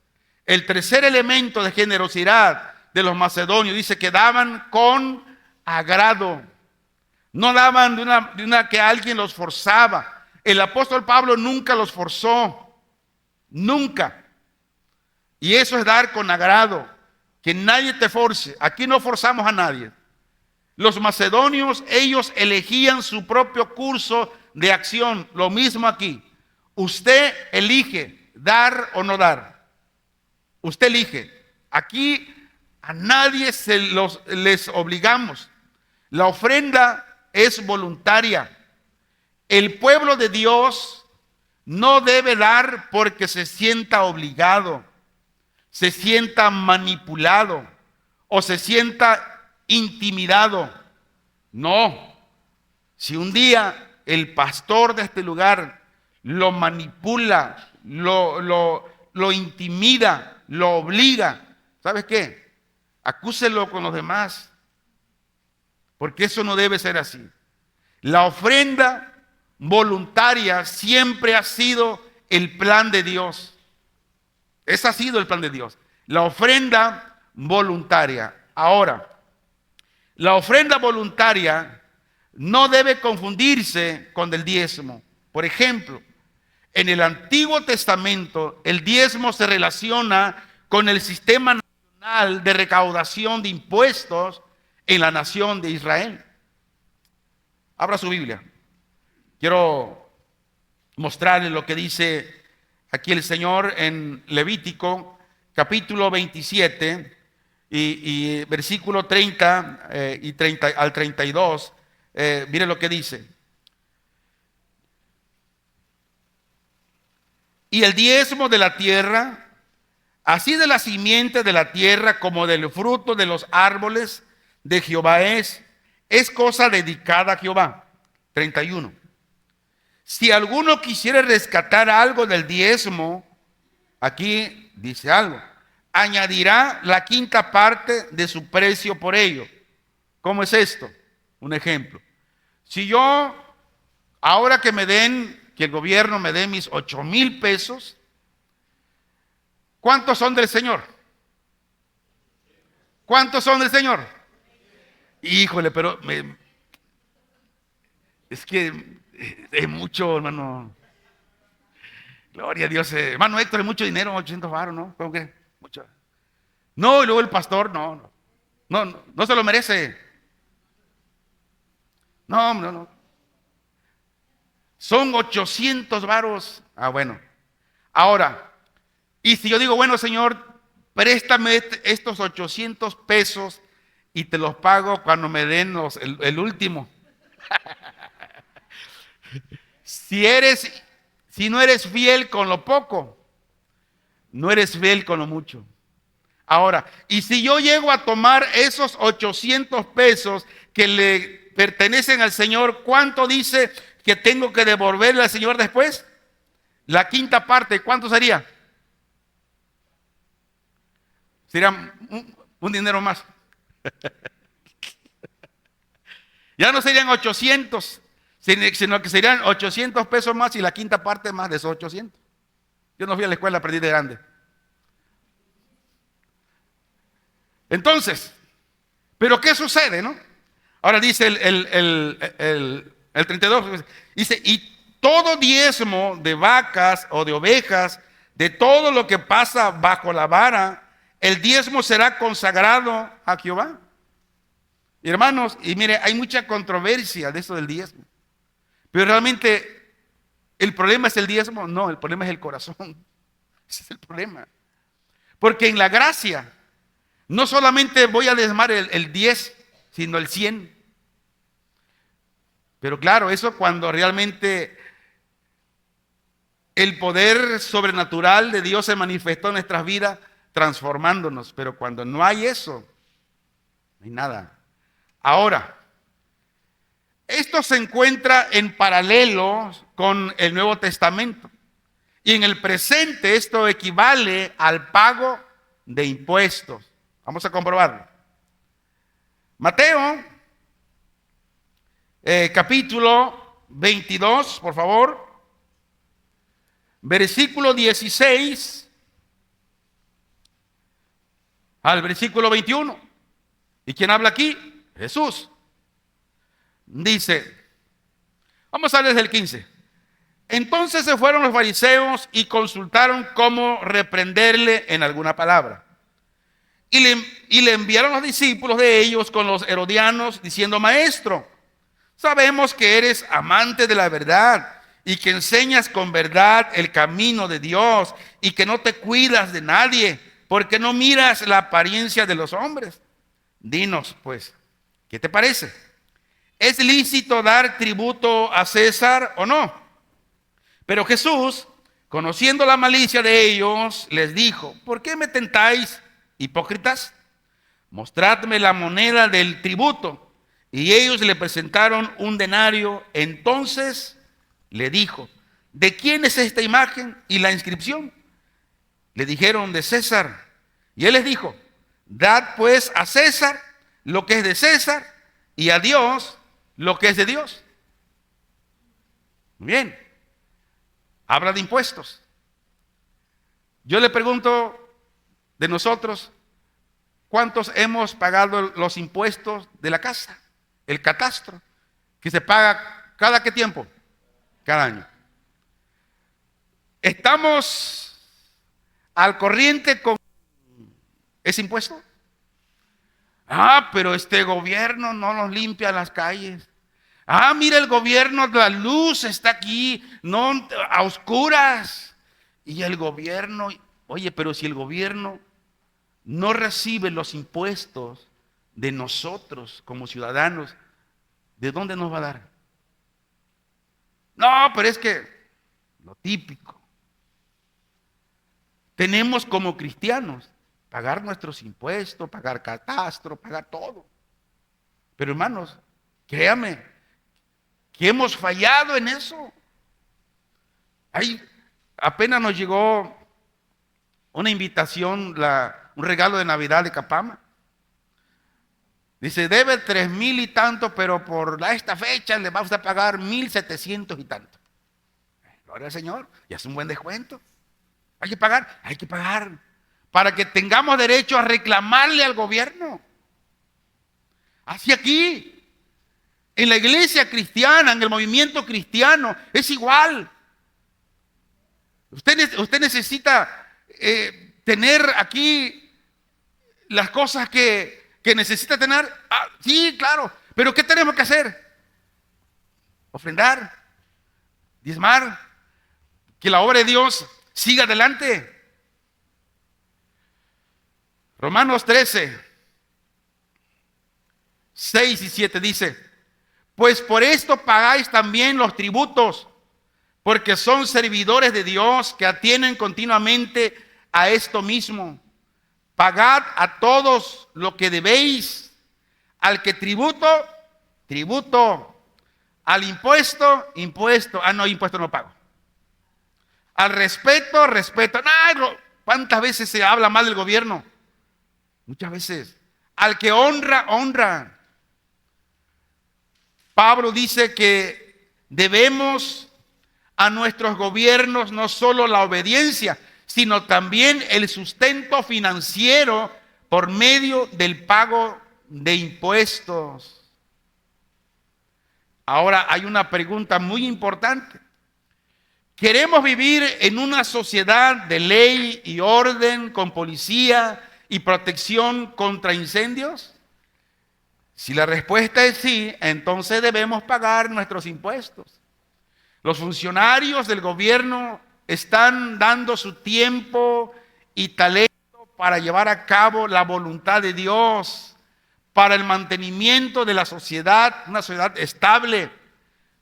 El tercer elemento de generosidad de los macedonios dice que daban con agrado. No daban de una que alguien los forzaba. El apóstol Pablo nunca los forzó, nunca. Y eso es dar con agrado, que nadie te force. Aquí no forzamos a nadie. Los macedonios, ellos elegían su propio curso de acción. Lo mismo aquí. Usted elige dar o no dar. Usted elige. Aquí a nadie les obligamos. La ofrenda es voluntaria. El pueblo de Dios no debe dar porque se sienta obligado, se sienta manipulado o se sienta intimidado. No. Si un día el pastor de este lugar lo manipula, lo intimida, lo obliga, ¿sabes qué? Acúselo con los demás, porque eso no debe ser así. La ofrenda voluntaria siempre ha sido el plan de Dios. Ese ha sido el plan de Dios. La ofrenda voluntaria. Ahora, la ofrenda voluntaria no debe confundirse con el diezmo. Por ejemplo, en el Antiguo Testamento, el diezmo se relaciona con el sistema nacional de recaudación de impuestos en la nación de Israel. Abra su Biblia. Quiero mostrarles lo que dice aquí el Señor en Levítico, capítulo 27 y versículo 30 al 32. Mire lo que dice. Y el diezmo de la tierra, así de la simiente de la tierra como del fruto de los árboles de Jehová es cosa dedicada a Jehová. 31. Si alguno quisiera rescatar algo del diezmo, aquí dice algo, añadirá la quinta parte de su precio por ello. ¿Cómo es esto? Un ejemplo. Si yo, ahora que el gobierno me dé mis 8,000 pesos, ¿cuántos son del Señor? ¿Cuántos son del Señor? Híjole, pero es que es mucho, hermano. Gloria a Dios. Hermano Héctor, es mucho dinero, 800 varos, ¿no? ¿Cómo que? Mucho. No, y luego el pastor, no se lo merece. No. Son 800 varos. Ah, bueno. Ahora, y si yo digo, bueno, Señor, préstame estos 800 pesos y te los pago cuando me den el último. Si no eres fiel con lo poco, no eres fiel con lo mucho. Ahora, y si yo llego a tomar esos 800 pesos que le pertenecen al Señor, ¿cuánto dice que tengo que devolverle al Señor después? La quinta parte, ¿cuánto sería? Sería un dinero más. Ya no serían 800, sino que serían 800 pesos más y la quinta parte más de esos 800. Yo no fui a la escuela, aprendí de grande. Entonces, ¿pero qué sucede, no? Ahora dice el 32, dice, y todo diezmo de vacas o de ovejas, de todo lo que pasa bajo la vara, el diezmo será consagrado a Jehová. Y hermanos, y mire, hay mucha controversia de eso del diezmo. Pero realmente, ¿el problema es el diezmo? No, el problema es el corazón. Ese es el problema. Porque en la gracia, no solamente voy a diezmar el 10, sino el 100. Pero claro, eso cuando realmente el poder sobrenatural de Dios se manifestó en nuestras vidas, transformándonos. Pero cuando no hay eso, no hay nada. Ahora, esto se encuentra en paralelo con el Nuevo Testamento. Y en el presente esto equivale al pago de impuestos. Vamos a comprobarlo. Mateo, capítulo 22, por favor. Versículo 16 al versículo 21. ¿Y quién habla aquí? Jesús. Dice, vamos a leer desde el 15. Entonces se fueron los fariseos y consultaron cómo reprenderle en alguna palabra. Y le enviaron los discípulos de ellos con los herodianos diciendo, maestro, sabemos que eres amante de la verdad y que enseñas con verdad el camino de Dios y que no te cuidas de nadie porque no miras la apariencia de los hombres. Dinos, pues, ¿qué te parece? ¿Es lícito dar tributo a César o no? Pero Jesús, conociendo la malicia de ellos, les dijo, ¿por qué me tentáis, hipócritas? Mostradme la moneda del tributo. Y ellos le presentaron un denario. Entonces le dijo, ¿de quién es esta imagen y la inscripción? Le dijeron, de César. Y él les dijo, dad pues a César lo que es de César y a Dios lo que es de Dios. Muy bien. Habla de impuestos. Yo le pregunto de nosotros, ¿cuántos hemos pagado los impuestos de la casa? El catastro, que se paga ¿cada qué tiempo? Cada año. ¿Estamos al corriente con ese impuesto? Pero este gobierno no nos limpia las calles. Mira, el gobierno, la luz está aquí, no a oscuras. Y el gobierno, oye, pero si el gobierno no recibe los impuestos de nosotros como ciudadanos, ¿de dónde nos va a dar? No, pero es que lo típico. Tenemos como cristianos pagar nuestros impuestos, pagar catastro, pagar todo. Pero hermanos, créame, que hemos fallado en eso. Apenas nos llegó una invitación, un regalo de Navidad de Capama. Dice, debe 3,000 y tanto, pero por esta fecha le vamos a pagar 1,700 y tanto. Gloria al Señor, ya es un buen descuento. Hay que pagar, para que tengamos derecho a reclamarle al gobierno. Así aquí. En la iglesia cristiana, en el movimiento cristiano, es igual. Usted necesita tener aquí las cosas que necesita tener. Sí, claro. Pero ¿qué tenemos que hacer? Ofrendar, diezmar, que la obra de Dios siga adelante. Romanos 13, 6 y 7 dice, pues por esto pagáis también los tributos, porque son servidores de Dios que atienden continuamente a esto mismo. Pagad a todos lo que debéis, al que tributo, tributo, al impuesto, impuesto. No, impuesto no pago. Al respeto, respeto. No, ¿cuántas veces se habla mal del gobierno? Muchas veces. Al que honra, honra. Pablo dice que debemos a nuestros gobiernos no solo la obediencia, sino también el sustento financiero por medio del pago de impuestos. Ahora hay una pregunta muy importante. ¿Queremos vivir en una sociedad de ley y orden, con policía y protección contra incendios? Si la respuesta es sí, entonces debemos pagar nuestros impuestos. Los funcionarios del gobierno están dando su tiempo y talento para llevar a cabo la voluntad de Dios, para el mantenimiento de la sociedad, una sociedad estable,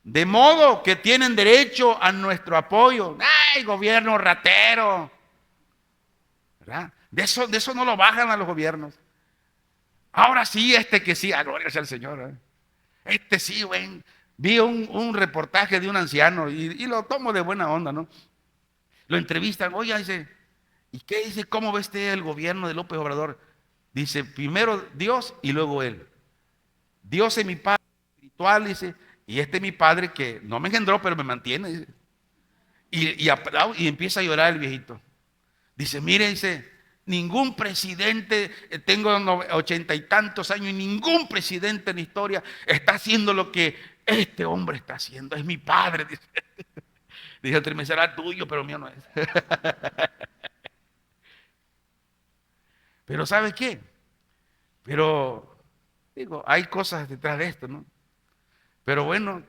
de modo que tienen derecho a nuestro apoyo. ¡Ay, gobierno ratero! ¿Verdad? De eso no lo bajan a los gobiernos. Ahora sí, que sí, gloria sea al Señor. Sí, güey. Vi un reportaje de un anciano y lo tomo de buena onda, ¿no? Lo entrevistan, oye, dice, ¿y qué dice? ¿Cómo ve usted el gobierno de López Obrador? Dice, primero Dios y luego él. Dios es mi padre espiritual, dice, y es mi padre que no me engendró, pero me mantiene, dice. Y empieza a llorar el viejito. Dice, mire, dice, ningún presidente, tengo 80 y tantos años, y ningún presidente en la historia está haciendo lo que este hombre está haciendo. Es mi padre, dice. Dice, me será tuyo, pero mío no es. Pero ¿sabe qué? Pero, digo, hay cosas detrás de esto, ¿no? Pero bueno,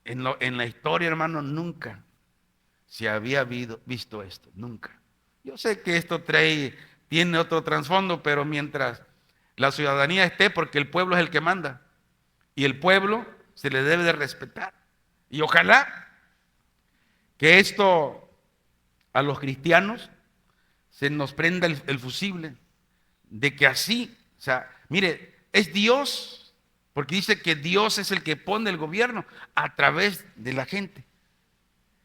en la historia, hermano, nunca se había visto esto, nunca. Yo sé que esto tiene otro trasfondo, pero mientras la ciudadanía esté, porque el pueblo es el que manda, y el pueblo se le debe de respetar. Y ojalá que esto a los cristianos se nos prenda el fusible, de que así, o sea, mire, es Dios, porque dice que Dios es el que pone el gobierno a través de la gente.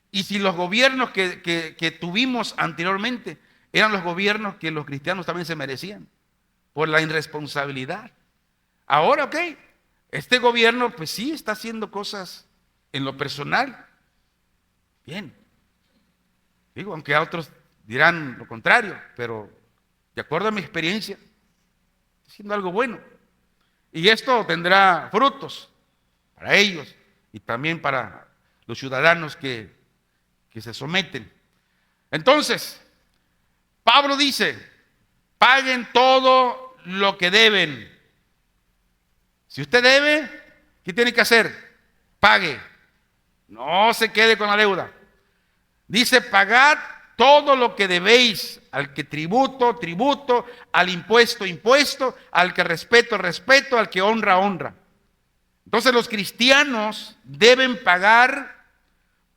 Y si los gobiernos que tuvimos anteriormente eran los gobiernos que los cristianos también se merecían, por la irresponsabilidad. Ahora, ok, este gobierno pues sí está haciendo cosas en lo personal. Bien. Digo, aunque a otros dirán lo contrario, pero de acuerdo a mi experiencia, está haciendo algo bueno. Y esto tendrá frutos para ellos y también para los ciudadanos que se someten. Entonces, Pablo dice, paguen todo lo que deben. Si usted debe, ¿qué tiene que hacer? Pague. No se quede con la deuda. Dice, pagad todo lo que debéis, al que tributo, tributo, al impuesto, impuesto, al que respeto, respeto, al que honra, honra. Entonces los cristianos deben pagar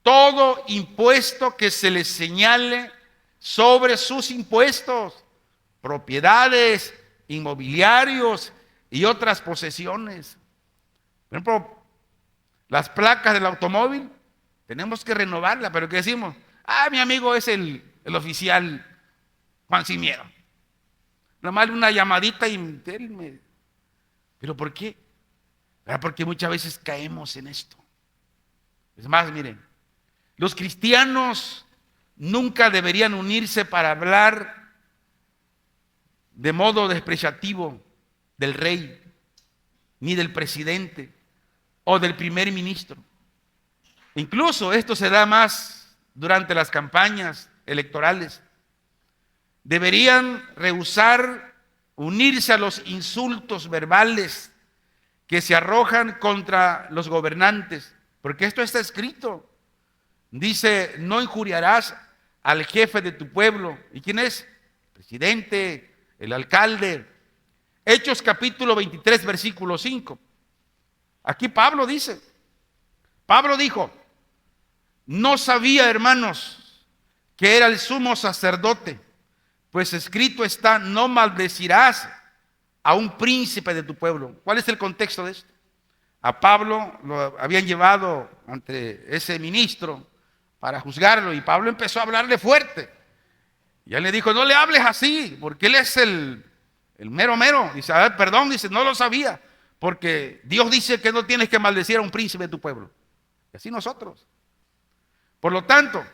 todo impuesto que se les señale sobre sus impuestos, propiedades, inmobiliarios y otras posesiones. Por ejemplo, las placas del automóvil, tenemos que renovarlas, pero ¿qué decimos? Mi amigo es el oficial Juan Sin Miedo. Nomás una llamadita y él me... ¿Pero por qué? Porque muchas veces caemos en esto. Es más, miren, los cristianos nunca deberían unirse para hablar de modo despreciativo del rey, ni del presidente o del primer ministro. Incluso esto se da más durante las campañas electorales. Deberían rehusar unirse a los insultos verbales que se arrojan contra los gobernantes, porque esto está escrito. Dice, no injuriarás al jefe de tu pueblo. ¿Y quién es? El presidente, el alcalde. Hechos capítulo 23, versículo 5. Aquí Pablo dice, Pablo dijo, no sabía, hermanos, que era el sumo sacerdote, pues escrito está, no maldecirás a un príncipe de tu pueblo. ¿Cuál es el contexto de esto? A Pablo lo habían llevado ante ese ministro para juzgarlo y Pablo empezó a hablarle fuerte. Y él le dijo, no le hables así, porque él es el El mero mero. Dice, a ver, perdón, dice, no lo sabía. Porque Dios dice que no tienes que maldecir a un príncipe de tu pueblo. Y así nosotros. Por lo tanto,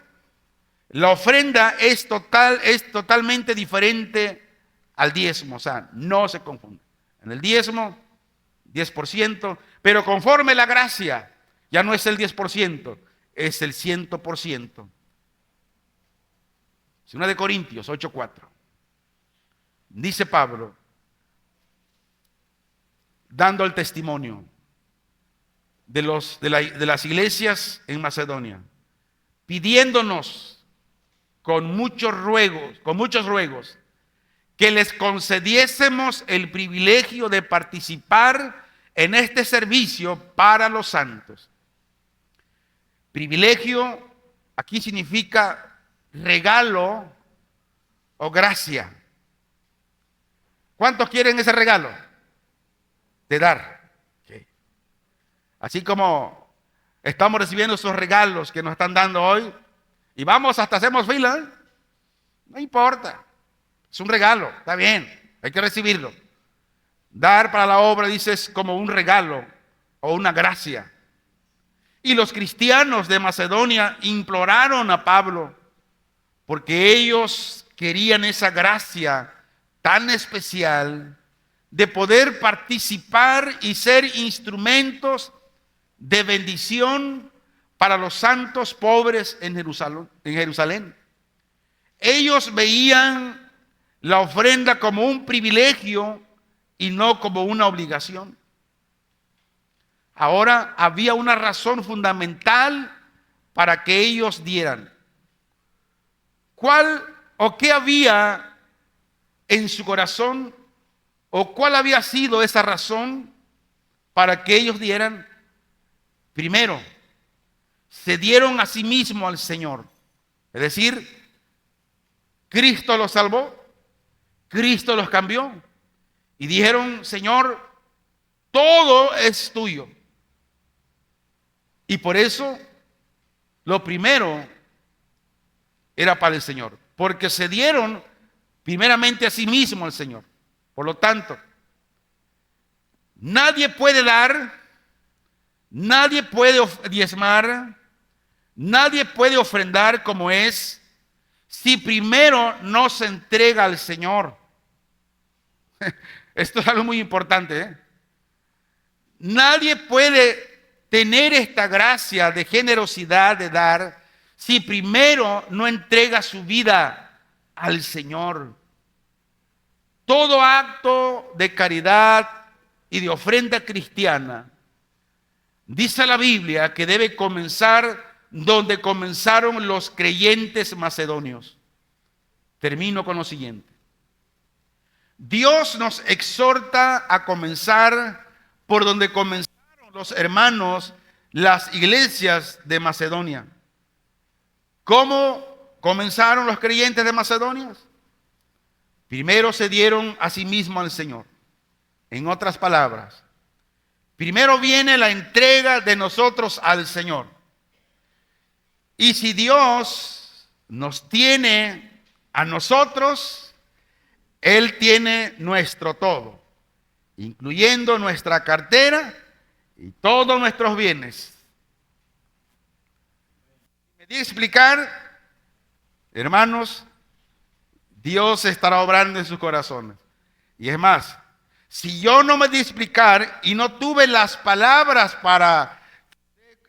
la ofrenda es totalmente diferente al diezmo. O sea, no se confunde. En el diezmo, 10%, pero conforme la gracia, ya no es el 10%, es el 100%. 2 de Corintios 8:4. Dice Pablo, dando el testimonio de las iglesias en Macedonia, pidiéndonos con muchos ruegos, que les concediésemos el privilegio de participar en este servicio para los santos. Privilegio aquí significa regalo o gracia. ¿Cuántos quieren ese regalo? De dar. Okay. Así como estamos recibiendo esos regalos que nos están dando hoy, y vamos hasta hacemos fila, ¿eh? No importa. Es un regalo, está bien, hay que recibirlo. Dar para la obra, dice, es como un regalo o una gracia. Y los cristianos de Macedonia imploraron a Pablo porque ellos querían esa gracia tan especial de poder participar y ser instrumentos de bendición para los santos pobres en Jerusalén. Ellos veían la ofrenda como un privilegio y no como una obligación. Ahora había una razón fundamental para que ellos dieran. ¿Cuál o qué había en su corazón o cuál había sido esa razón para que ellos dieran? Primero, se dieron a sí mismos al Señor. Es decir, Cristo los salvó, Cristo los cambió y dijeron, Señor, todo es tuyo. Y por eso, lo primero era para el Señor, porque se dieron primeramente a sí mismos al Señor. Por lo tanto, nadie puede dar, nadie puede diezmar, nadie puede ofrendar como es, si primero no se entrega al Señor. Esto es algo muy importante, ¿eh? Nadie puede tener esta gracia de generosidad de dar si primero no entrega su vida al Señor. Todo acto de caridad y de ofrenda cristiana, dice la Biblia, que debe comenzar donde comenzaron los creyentes macedonios. Termino con lo siguiente. Dios nos exhorta a comenzar por donde comenzaron los hermanos, las iglesias de Macedonia. ¿Cómo comenzaron los creyentes de Macedonia? Primero se dieron a sí mismos al Señor. En otras palabras, primero viene la entrega de nosotros al Señor. Y si Dios nos tiene a nosotros, Él tiene nuestro todo, incluyendo nuestra cartera y todos nuestros bienes. Me di a explicar, hermanos, Dios estará obrando en sus corazones. Y es más, si yo no me di a explicar y no tuve las palabras para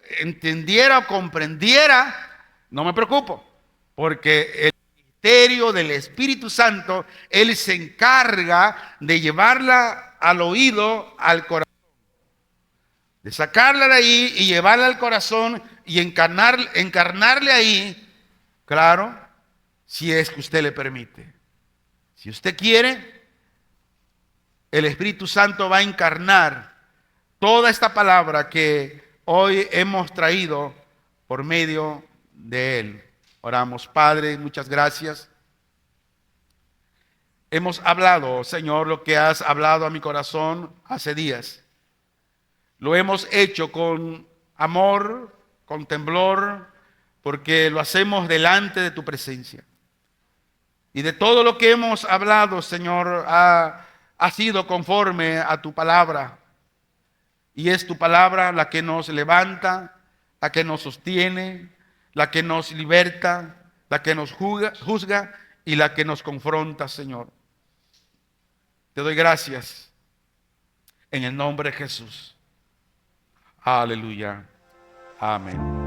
que entendiera o comprendiera, no me preocupo, porque el ministerio del Espíritu Santo, Él se encarga de llevarla al oído, al corazón, de sacarla de ahí y llevarla al corazón y encarnarle ahí, claro, si es que usted le permite. Si usted quiere, el Espíritu Santo va a encarnar toda esta palabra que hoy hemos traído por medio de Él. Oramos. Padre, muchas gracias. Hemos hablado, Señor, lo que has hablado a mi corazón hace días. Lo hemos hecho con amor, con temblor, porque lo hacemos delante de tu presencia. Y de todo lo que hemos hablado, Señor, ha ha sido conforme a tu palabra. Y es tu palabra la que nos levanta, la que nos sostiene, la que nos liberta, la que nos juzga y la que nos confronta, Señor. Te doy gracias en el nombre de Jesús. Aleluya. Amén.